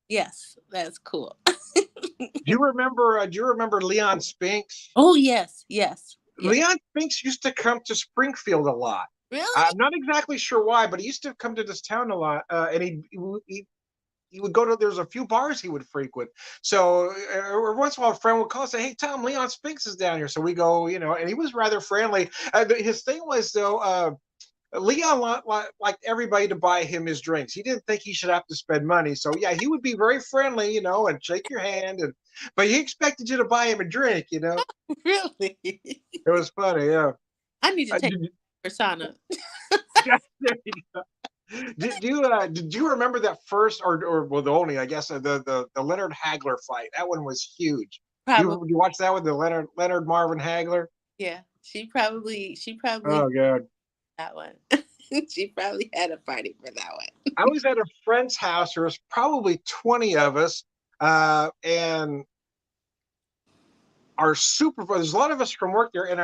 B: yes, that's cool.
A: Do you remember Leon Spinks?
B: Oh, yes, yes, yes.
A: Leon Spinks used to come to Springfield a lot.
B: Really?
A: I'm not exactly sure why, but he used to come to this town a lot, and he would go to. There's a few bars he would frequent. So once in a while, a friend would call and say, "Hey, Tom, Leon Spinks is down here." So we go, and he was rather friendly. His thing was though. Leon liked everybody to buy him his drinks. He didn't think he should have to spend money. So yeah, he would be very friendly, and shake your hand, but he expected you to buy him a drink.
B: Really?
A: It was funny, yeah.
B: I need to take
A: Did,
B: persona.
A: yeah, there you go. Did you remember that first or well the only I guess the Leonard Hagler fight? That one was huge.
B: Probably,
A: You watch that with the Leonard Marvin Hagler?
B: yeah. She probably
A: Oh god.
B: that one. She probably had a party for that one.
A: I was at a friend's house. There was probably 20 of us, and our supervisor. There's a lot of us from work there, and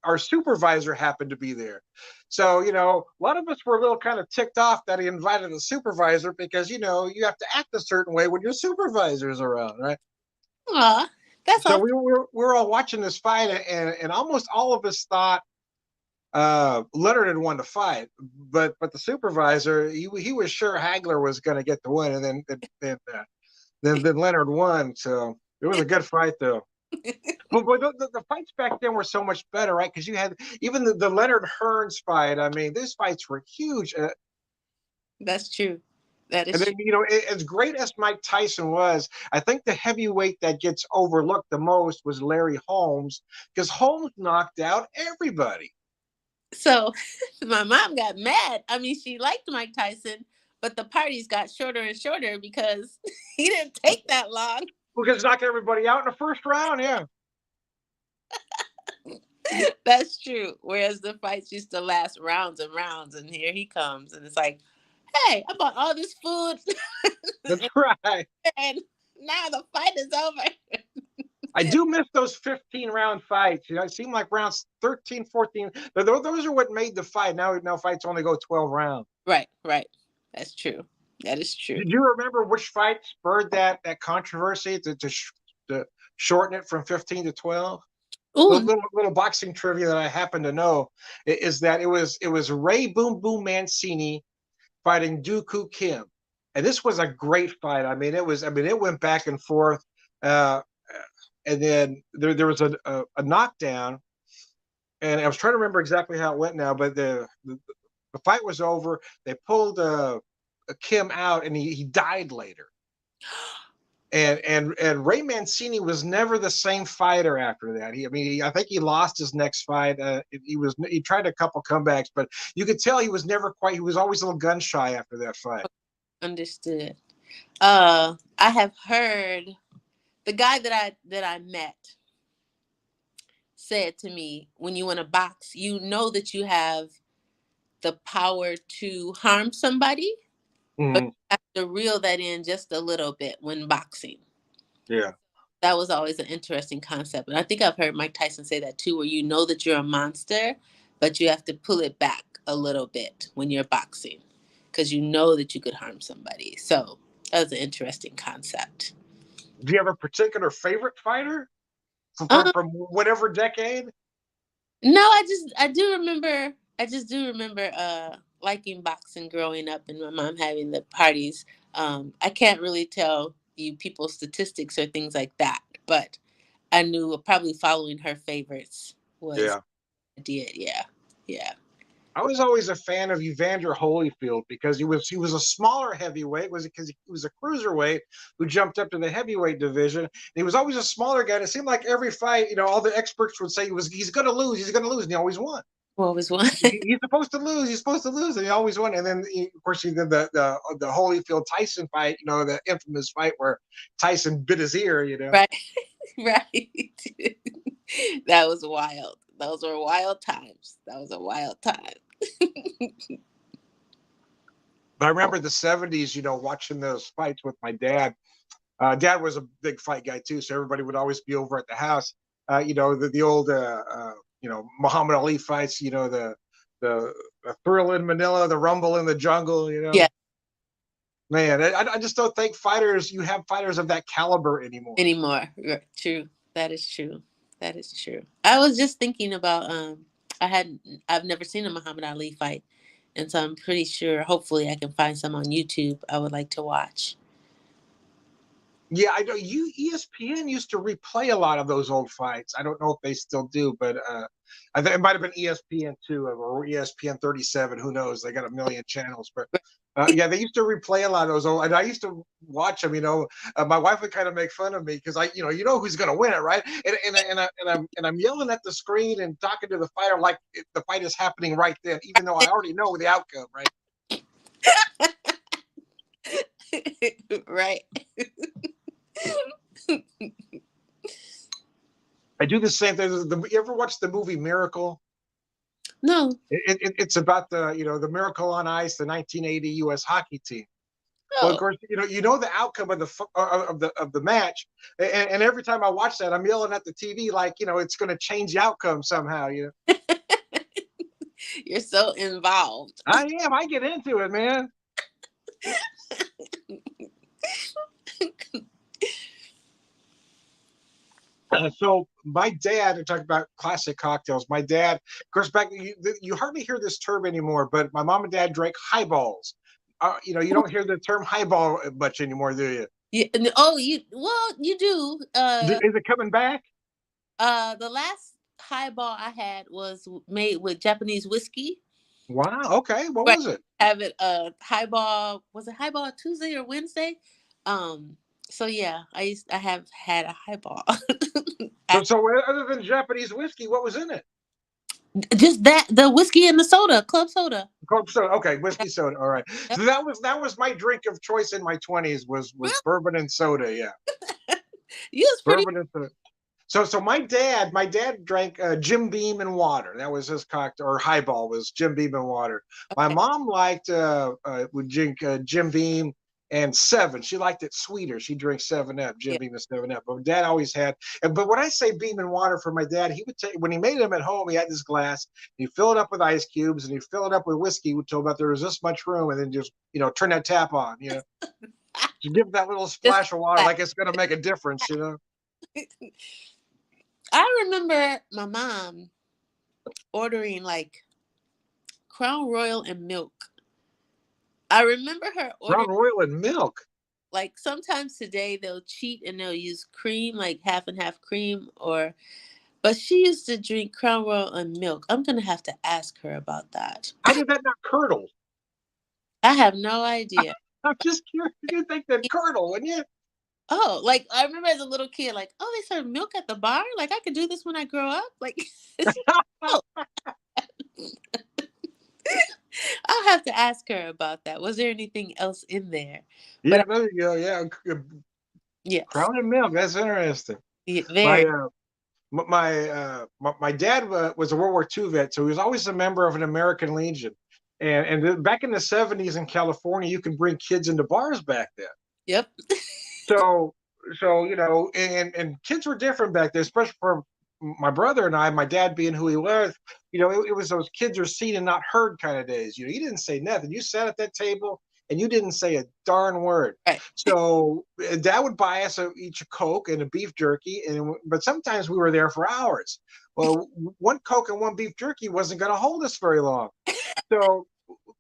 A: our supervisor happened to be there. So a lot of us were a little kind of ticked off that he invited a supervisor because you have to act a certain way when your supervisor's around, right?
B: Aw, that's
A: So
B: all.
A: we were all watching this fight, and almost all of us thought Leonard had won the fight, but the supervisor he was sure Hagler was going to get the win, and then Leonard won. So it was a good fight though. But the fights back then were so much better, right? Because you had even the Leonard Hearns fight. I mean, these fights were huge.
B: That's true. That
A: And
B: is
A: then,
B: true.
A: as great as Mike Tyson was, I think the heavyweight that gets overlooked the most was Larry Holmes, because Holmes knocked out everybody.
B: So my mom got mad. I mean, she liked Mike Tyson, but the parties got shorter and shorter because he didn't take that long.
A: Because knock everybody out in the first round, yeah.
B: That's true. Whereas the fights used to last rounds and rounds, and here he comes, and it's like, "Hey, I bought all this food,
A: That's right.
B: and now the fight is over."
A: I do miss those 15 round fights. It seemed like rounds 13, 14. Those are what made the fight. Now fights only go 12 rounds.
B: Right, right. That's true. That is true.
A: Did you remember which fight spurred that controversy to shorten it from 15 to 12?
B: Oh,
A: Little boxing trivia that I happen to know is that it was Ray Boom Boom Mancini fighting Dooku Kim, and this was a great fight. It went back and forth, uh, and then there was a knockdown, and I was trying to remember exactly how it went now, but the fight was over. They pulled Kim out, and he died later. And Ray Mancini was never the same fighter after that. I think he lost his next fight. He tried a couple comebacks, but you could tell he was never quite. He was always a little gun shy after that fight.
B: understood. I have heard the guy that I met said to me, when you want to box, you know that you have the power to harm somebody, but you have to reel that in just a little bit when boxing.
A: Yeah.
B: That was always an interesting concept. And I think I've heard Mike Tyson say that too, where you know that you're a monster, but you have to pull it back a little bit when you're boxing because you know that you could harm somebody. So that was an interesting concept.
A: Do you have a particular favorite fighter from whatever decade?
B: No, I just do remember liking boxing growing up and my mom having the parties. I can't really tell you people's statistics or things like that, but I knew probably following her favorites was
A: Yeah.
B: I did, yeah. Yeah.
A: I was always a fan of Evander Holyfield because he was a smaller heavyweight. Was because he was a cruiserweight who jumped up to the heavyweight division. And he was always a smaller guy. And it seemed like every fight, all the experts would say he's going to lose, and he always won.
B: What was one?
A: He's supposed to lose, and he always won. And then, of course, he did the Holyfield Tyson fight, the infamous fight where Tyson bit his ear.
B: Right, right. That was wild. Those were wild times. That was a wild time.
A: But I remember the 70s, watching those fights with my dad. Dad was a big fight guy too, so everybody would always be over at the house. The old Muhammad Ali fights. The Thrill in Manila, the Rumble in the Jungle.
B: Yeah.
A: Man, I just don't think you have fighters of that caliber anymore.
B: True. That is true. That is true. I was just thinking about I've never seen a Muhammad Ali fight, and so I'm pretty sure hopefully I can find some on YouTube I would like to watch.
A: Yeah, I know ESPN used to replay a lot of those old fights. I don't know if they still do, but I think it might have been ESPN2 or ESPN 37. Who knows? They got a million channels, but yeah, they used to replay a lot of those old. And I used to watch them. My wife would kind of make fun of me because who's going to win it, right? And I'm yelling at the screen and talking to the fighter like the fight is happening right then, even though I already know the outcome, right?
B: Right.
A: I do the same thing. You ever watch the movie Miracle?
B: No.
A: It's about the Miracle on Ice, the 1980 U.S. hockey team.
B: Oh.
A: Well, of course, the outcome of the match, and every time I watch that, I'm yelling at the TV like it's going to change the outcome somehow.
B: You're so involved.
A: I am. I get into it, man. So my dad, talking about classic cocktails. My dad, of course, back you hardly hear this term anymore, but my mom and dad drank highballs. You don't hear the term highball much anymore, do you?
B: Yeah. Oh, you do.
A: Is it coming back?
B: The last highball I had was made with Japanese whiskey.
A: Wow. Okay. What was it?
B: Have it highball. Was it highball Tuesday or Wednesday? So yeah, I have had a highball.
A: So other than Japanese whiskey, what was in it?
B: Just the whiskey and the soda, club soda.
A: Club soda. Okay, whiskey soda. All right. So that was my drink of choice in my 20s was bourbon and soda. Yeah. Bourbon and soda. So my dad drank Jim Beam and water. That was his cocktail, or highball was Jim Beam and water. My mom would drink Jim Beam and Seven. She liked it sweeter. She drinks 7 Up, Jim
B: Yeah.
A: Beam and 7 Up. But Dad always had. But when I say Beam and water for my dad, he would take when he made them at home. He had this glass. He'd fill it up with ice cubes, and he'd fill it up with whiskey until about there was this much room, and then just turn that tap on. To give that little
B: Just
A: splash of water, like it's going to make a difference.
B: I remember my mom ordering like Crown Royal and milk. I remember her
A: Crown
B: ordering,
A: Royal and milk.
B: like sometimes today they'll cheat and they'll use cream, like half and half cream, but she used to drink Crown Royal and milk. I'm gonna have to ask her about that.
A: How did that not curdle?
B: I have no idea.
A: I'm just curious. You'd think that curdle, wouldn't you?
B: Oh, like I remember as a little kid, like, oh, they serve milk at the bar. Like I could do this when I grow up. Like, oh. I'll have to ask her about that. Was there anything else in there?
A: Yeah,
B: But
A: there you go. Yeah,
B: yes,
A: Crown and milk. That's interesting.
B: yeah,
A: My
B: very.
A: my dad was a World War II vet, so he was always a member of an American Legion. And back in the 70s in California, you could bring kids into bars back then.
B: Yep.
A: So and kids were different back then, especially for my brother and I. My dad being who he was, it was those kids are seen and not heard kind of days. You didn't say nothing. You sat at that table and you didn't say a darn word.
B: Right.
A: So Dad would buy us each a Coke and a beef jerky, but sometimes we were there for hours. Well, one Coke and one beef jerky wasn't going to hold us very long. So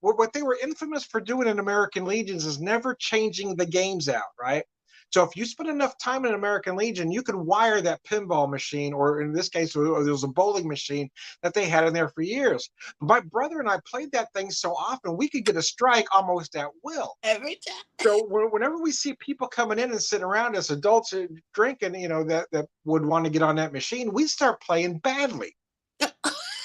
A: what they were infamous for doing in American Legions is never changing the games out, right? So if you spend enough time in American Legion, you could wire that pinball machine, or in this case, there was a bowling machine that they had in there for years. My brother and I played that thing so often, we could get a strike almost at will.
B: Every time.
A: So whenever we see people coming in and sitting around us, adults drinking, that would want to get on that machine, we start playing badly.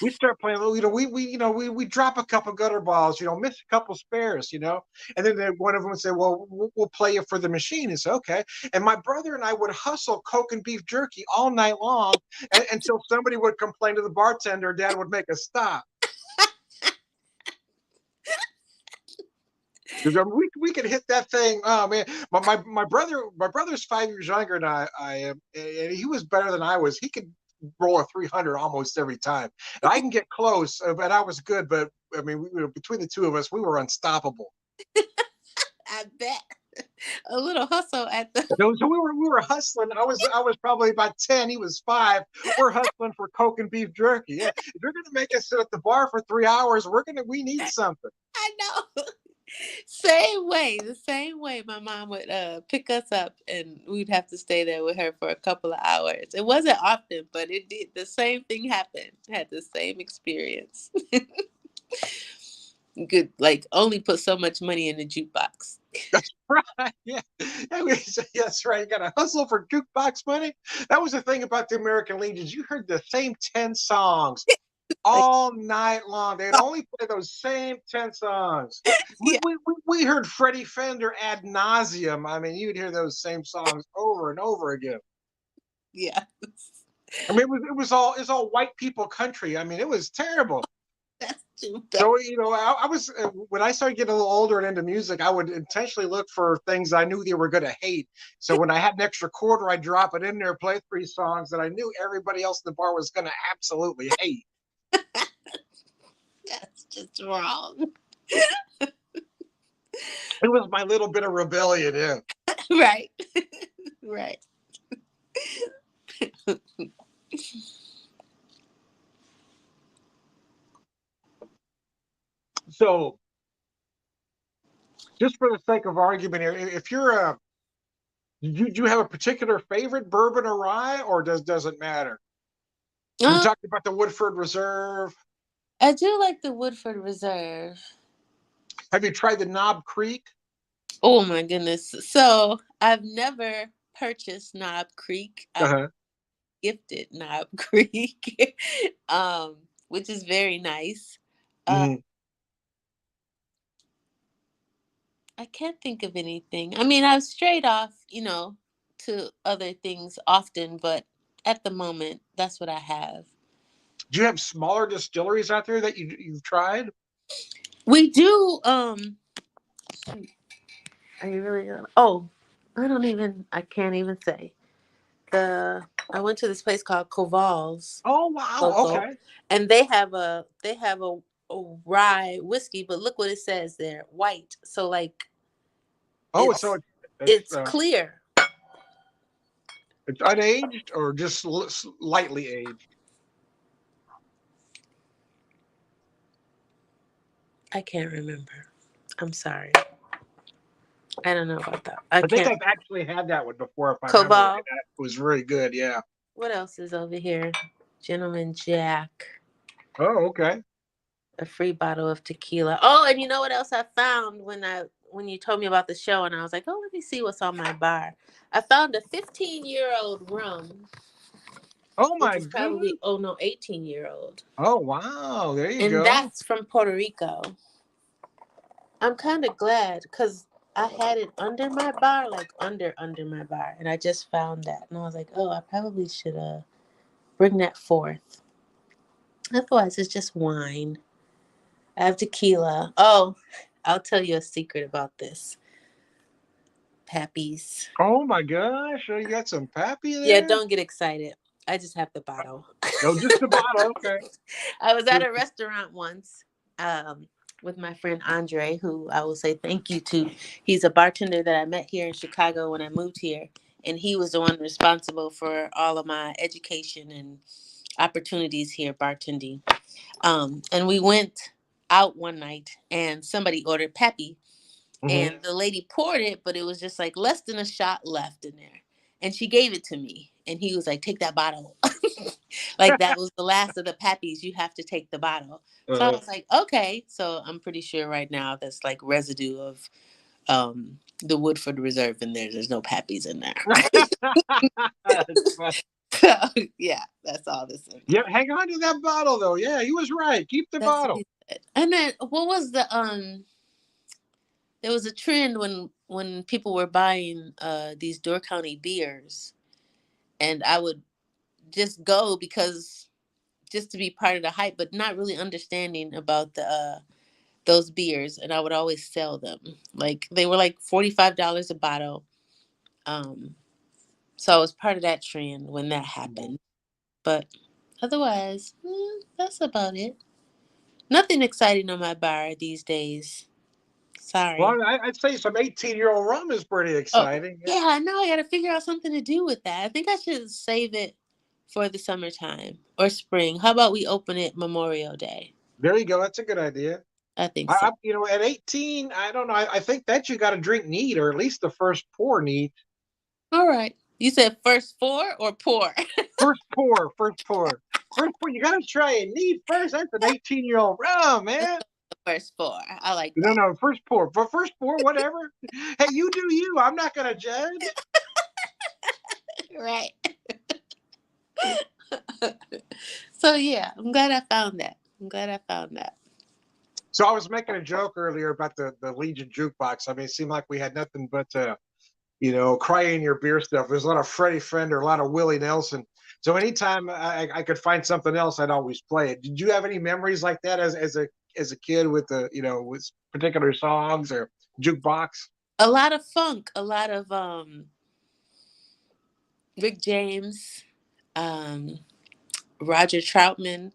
A: We start playing, we drop a couple gutter balls, miss a couple spares, and then one of them would say, well, we'll play you for the machine. It's okay. And my brother and I would hustle Coke and beef jerky all night long until somebody would complain to the bartender. Dad would make us stop. We could hit that thing. Oh man, my brother's 5 years younger than I am, and he was better than I was. He could roll a 300 almost every time. And I can get close, but I was good. But I mean, between the two of us, we were unstoppable.
B: I bet. A little hustle at the.
A: So we were hustling. I was probably about 10. He was 5. We're hustling for Coke and beef jerky. Yeah, if you're gonna make us sit at the bar for 3 hours, we need something.
B: I know. The same way my mom would pick us up and we'd have to stay there with her for a couple of hours. It wasn't often, but it did. The same thing happened. Had the same experience. Good, like only put so much money in the jukebox.
A: That's right. Yeah, that's right. You got to hustle for jukebox money. That was the thing about the American Legions. You heard the same 10 songs all night long. They'd only play those same 10 songs.
B: Yeah.
A: We heard Freddie Fender ad nauseum. I mean, you'd hear those same songs over and over again.
B: Yeah.
A: I mean, it was all white people country. I mean, it was terrible.
B: That's too bad.
A: So, I was, when I started getting a little older and into music, I would intentionally look for things I knew they were going to hate. So when I had an extra quarter, I'd drop it in there, play 3 songs that I knew everybody else in the bar was going to absolutely hate.
B: That's just wrong.
A: It was my little bit of rebellion, yeah.
B: Right. Right.
A: So, just for the sake of argument here, if you're do you have a particular favorite bourbon or rye, or does it matter? We talked about the Woodford Reserve.
B: I do like the Woodford Reserve.
A: Have you tried the Knob Creek?
B: Oh my goodness. So I've never purchased Knob Creek. I've gifted Knob Creek, which is very nice.
A: Mm-hmm.
B: I can't think of anything. I mean, I've strayed off, to other things often, but at the moment, that's what I have.
A: Do you have smaller distilleries out there that you've tried?
B: We do. Are you really gonna? Oh, I can't even say. I went to this place called Koval's
A: Oh wow.
B: local,
A: Okay.
B: and they have a rye whiskey, but look what it says there, white. So like
A: Oh, so
B: it's
A: it's
B: it's clear.
A: it's unaged or just lightly aged.
B: I can't remember. I'm sorry. I don't know about that. I
A: I think
B: can't.
A: I've actually had that one before, if I remember right.
B: Koval.
A: That was really good. Yeah.
B: What else is over here? Gentleman Jack.
A: Oh, okay.
B: A free bottle of tequila. Oh, and you know what else I found when you told me about the show, and I was like, oh, let me see what's on my bar. I found a 15-year-old rum,
A: Oh
B: which
A: my
B: is probably,
A: goodness.
B: oh no, 18-year-old,
A: Oh wow. There you
B: and
A: go.
B: that's from Puerto Rico. I'm kind of glad because I had it under my bar, like under my bar, and I just found that, and I was like, oh, I probably should bring that forth. Otherwise, it's just wine. I have tequila. Oh, I'll tell you a secret about this. Pappies.
A: Oh my gosh. So you got some pappy
B: Yeah,
A: there?
B: don't get excited. I just have the bottle.
A: No, just the bottle. Okay.
B: I was at a restaurant once with my friend Andre, who I will say thank you to. He's a bartender that I met here in Chicago when I moved here. And he was the one responsible for all of my education and opportunities here bartending. And we went out one night and somebody ordered Pappy.
A: Hmm.
B: And the lady poured it, but it was just like less than a shot left in there. And she gave it to me. And he was like, take that bottle. Like that was the last of the Pappies. You have to take the bottle. So I
A: Uh,
B: was like, okay. So I'm pretty sure right now there's like residue of the Woodford Reserve in there. There's no Pappies in there.
A: that's funny.
B: So yeah, that's all this is.
A: Yeah, hang on to that bottle though. Yeah, he was right. Keep the
B: That's what
A: bottle.
B: he said. And then what was the there was a trend when people were buying these Door County beers, and I would just go because just to be part of the hype, but not really understanding about the those beers, and I would always sell them. Like they were like $45 a bottle. Um, so I was part of that trend when that happened. But otherwise, that's about it. Nothing exciting on my bar these days. Sorry.
A: Well, I'd say some 18-year-old rum is pretty
B: Oh,
A: exciting. Yeah.
B: yeah, I know. I got to figure out something to do with that. I think I should save it for the summertime or spring. How about we open it Memorial Day?
A: There you go. That's a good idea.
B: I think so.
A: At 18, I don't know. I think that you got to drink neat, or at least the first pour neat.
B: All right. You said first four or pour?
A: First pour, first pour, first pour. You got to try it neat first. That's an 18-year-old rum, man.
B: The first four. I like
A: No,
B: that.
A: no, first pour. For first pour, whatever. Hey, you do you. I'm not gonna judge.
B: Right. So yeah, I'm glad I found that.
A: So I was making a joke earlier about the Legion jukebox. I mean, it seemed like we had nothing but cry in your beer stuff. There's a lot of Freddie Fender, a lot of Willie Nelson. So anytime I could find something else, I'd always play it. Did you have any memories like that as a kid with with particular songs or jukebox?
B: A lot of funk, a lot of Rick James, um, Roger Troutman.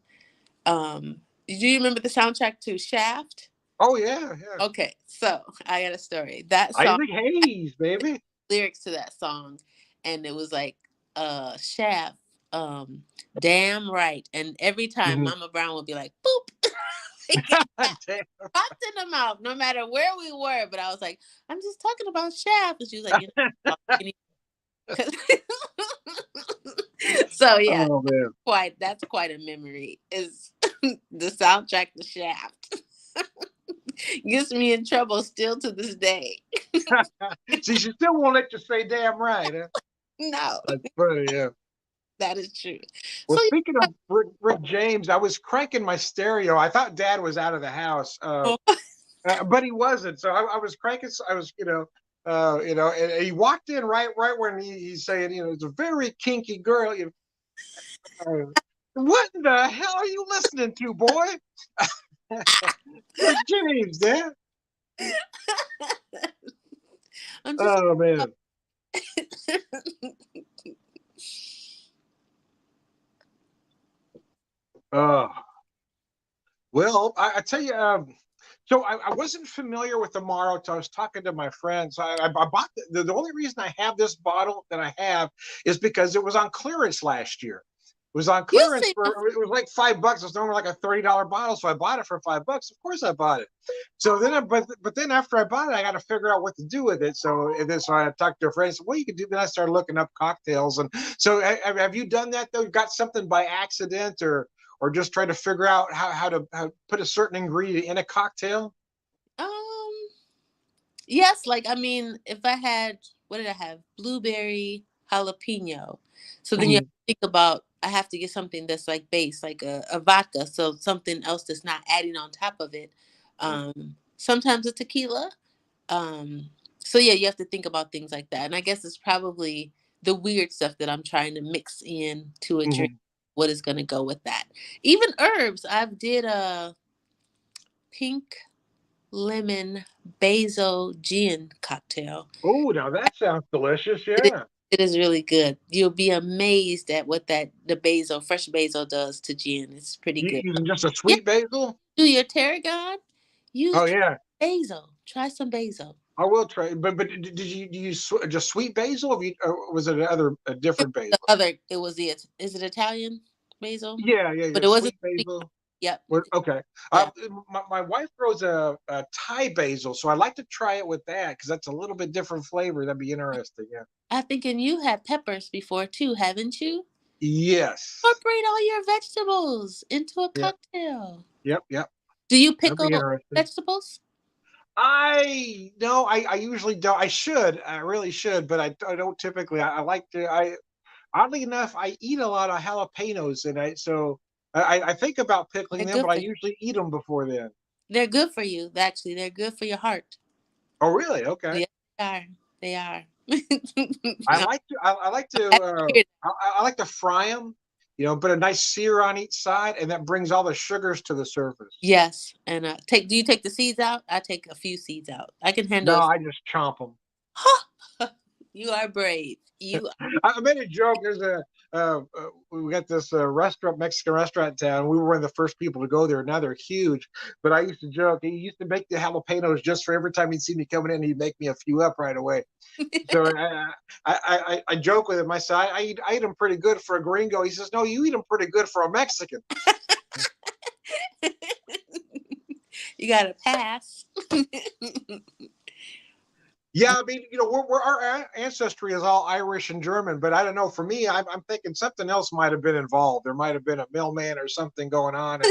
B: Do you remember the soundtrack to Shaft?
A: Oh yeah, yeah.
B: Okay, so I got a story. That song,
A: Isaac Hayes, baby.
B: lyrics to that song, and it was like Shaft, damn right. And every time
A: Mhm.
B: Mama Brown would be like, boop, popped in the mouth, no matter where we were. But I was like, I'm just talking about Shaft, and she was like, so yeah,
A: Oh man.
B: that's quite a memory. Is the soundtrack to Shaft. Gets me in trouble still to this day.
A: See, she still won't let you say damn right, huh?
B: No,
A: That's funny, yeah.
B: that is true.
A: Well,
B: So
A: speaking of Rick James, I was cranking my stereo. I thought Dad was out of the house,
B: yeah.
A: but he wasn't. So I was cranking. I was, and he walked in right when he's saying, it's a very kinky girl. What the hell are you listening to, boy? Rick James, Dad.
B: I'm just.
A: Oh man. Oh well, I tell you, so I wasn't familiar with the Amaro until I was talking to my friends. I bought the only reason I have this bottle that I have is because it was on clearance last year. It was on
B: You
A: clearance
B: see,
A: for it was like $5. It was normally like a $30 bottle, so I bought it for $5. Of course, I bought it. So then, but then after I bought it, I got to figure out what to do with it. So I talked to a friend. Said, "Well, you can do." Then I started looking up cocktails, and so have you done that though? You got something by accident, or just try to figure out how to put a certain ingredient in a cocktail?
B: um, yes, like I mean, if I had, what did I have? Blueberry jalapeno. So then you have
A: Mhm.
B: to think about, I have to get something that's like base, like a vodka. So something else that's not adding on top of it. Sometimes a tequila. Um, so yeah, you have to think about things like that. And I guess it's probably the weird stuff that I'm trying to mix in to a drink.
A: Mhm.
B: What is going to go with that? Even herbs. I've did a pink lemon basil gin cocktail.
A: Oh, now that sounds delicious.
B: It is,
A: Yeah.
B: it is really good. You'll be amazed at what the basil, fresh basil, does to gin. It's pretty good.
A: Using just a
B: Yeah,
A: sweet basil?
B: do your tarragon.
A: Oh
B: Use
A: yeah.
B: basil. Try some basil.
A: I will try. But did you do you just sweet basil? Or was it a different
B: The
A: basil?
B: other, it was the, is it Italian basil?
A: Yeah, yeah, yeah.
B: But it wasn't
A: Sweet
B: sweet.
A: basil.
B: Yep.
A: Okay.
B: Yeah.
A: My wife grows a Thai basil, so I'd like to try it with that because that's a little bit different flavor. That'd be interesting. Yeah.
B: I think, and you had peppers before too, haven't you?
A: Yes.
B: Incorporate all your vegetables into a
A: Yep.
B: cocktail.
A: Yep. Yep.
B: Do you
A: That'd be
B: pickle
A: interesting.
B: vegetables?
A: I no, I usually don't. I should. I really should, but I don't typically. I like to. I oddly enough, I eat a lot of jalapenos, and I think about pickling
B: They're
A: them,
B: good
A: but I
B: for you.
A: usually eat them before then.
B: They're good for you. Actually, they're good for your heart.
A: Oh, really? Okay.
B: Yeah, they are. They are.
A: I like to. I like to.
B: I hear that.
A: I like to fry them. Put a nice sear on each side, and that brings all the sugars to the surface.
B: Yes, and take. Do you take the seeds out? I take a few seeds out. I can
A: No,
B: handle.
A: I just chomp them.
B: You are brave. You.
A: I made a joke. We got this Mexican restaurant in town. We were one of the first people to go there. Now they're huge. But I used to joke. He used to make the jalapenos just for every time he'd see me coming in, he'd make me a few up right away. So I joke with him. I say I eat them pretty good for a gringo. He says, "No, you eat them pretty good for a Mexican."
B: You got to pass.
A: Yeah, I mean, our ancestry is all Irish and German, but I don't know. For me, I'm thinking something else might have been involved. There might have been a mailman or something going on.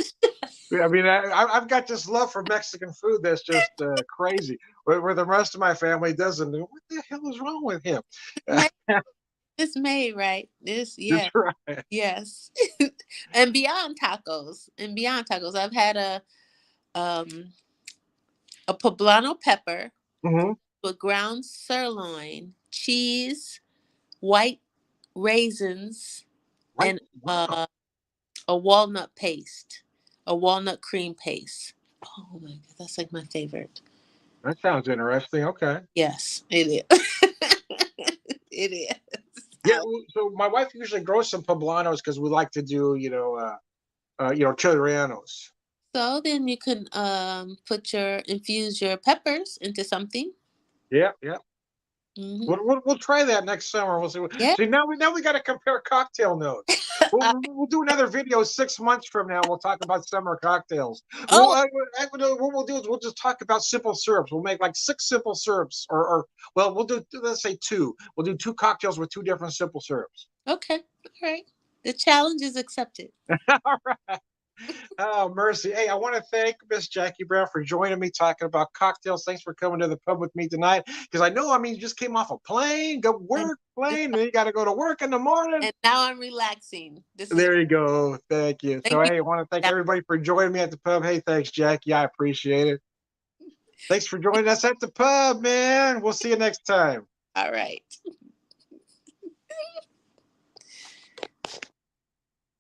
A: I mean, I've got this love for Mexican food that's just crazy. Where the rest of my family doesn't. What the hell is wrong with him?
B: It's made right. This,
A: That's
B: yeah,
A: right.
B: yes. And beyond tacos, I've had um a poblano pepper
A: Mm-hmm.
B: with ground sirloin, cheese, white raisins,
A: Right.
B: and
A: Wow.
B: a walnut paste, a walnut cream paste. Oh my god, that's like my favorite.
A: That sounds interesting. Okay.
B: Yes, it is. It is.
A: Yeah. So my wife usually grows some poblanos because we like to do, chili rellenos.
B: So then you can infuse your peppers into something.
A: Yeah. Yeah.
B: Hmm.
A: We'll try that next summer. We'll see.
B: Yeah.
A: See, now we got to compare cocktail notes. We'll,
B: Uh,
A: we'll do another video 6 months from now. We'll talk about summer cocktails.
B: oh,
A: What we'll do is we'll just talk about simple syrups. We'll make like 6 simple syrups, or well, we'll do, let's say two. We'll do two cocktails with two different simple syrups.
B: okay. All right. The challenge is accepted.
A: All right. Oh, mercy. Hey, I want to thank Miss Jackie Brown for joining me talking about cocktails. Thanks for coming to the pub with me tonight. Because I know, you just came off a plane, go
B: And,
A: work, plane, and then you got to go to work in the morning.
B: and now I'm relaxing. This is
A: There you go. Thank you. So,
B: thank you.
A: hey, I want to thank everybody for joining me at the pub. Hey, thanks, Jackie. I appreciate it. Thanks for joining us at the pub, man. We'll see you next time.
B: All right.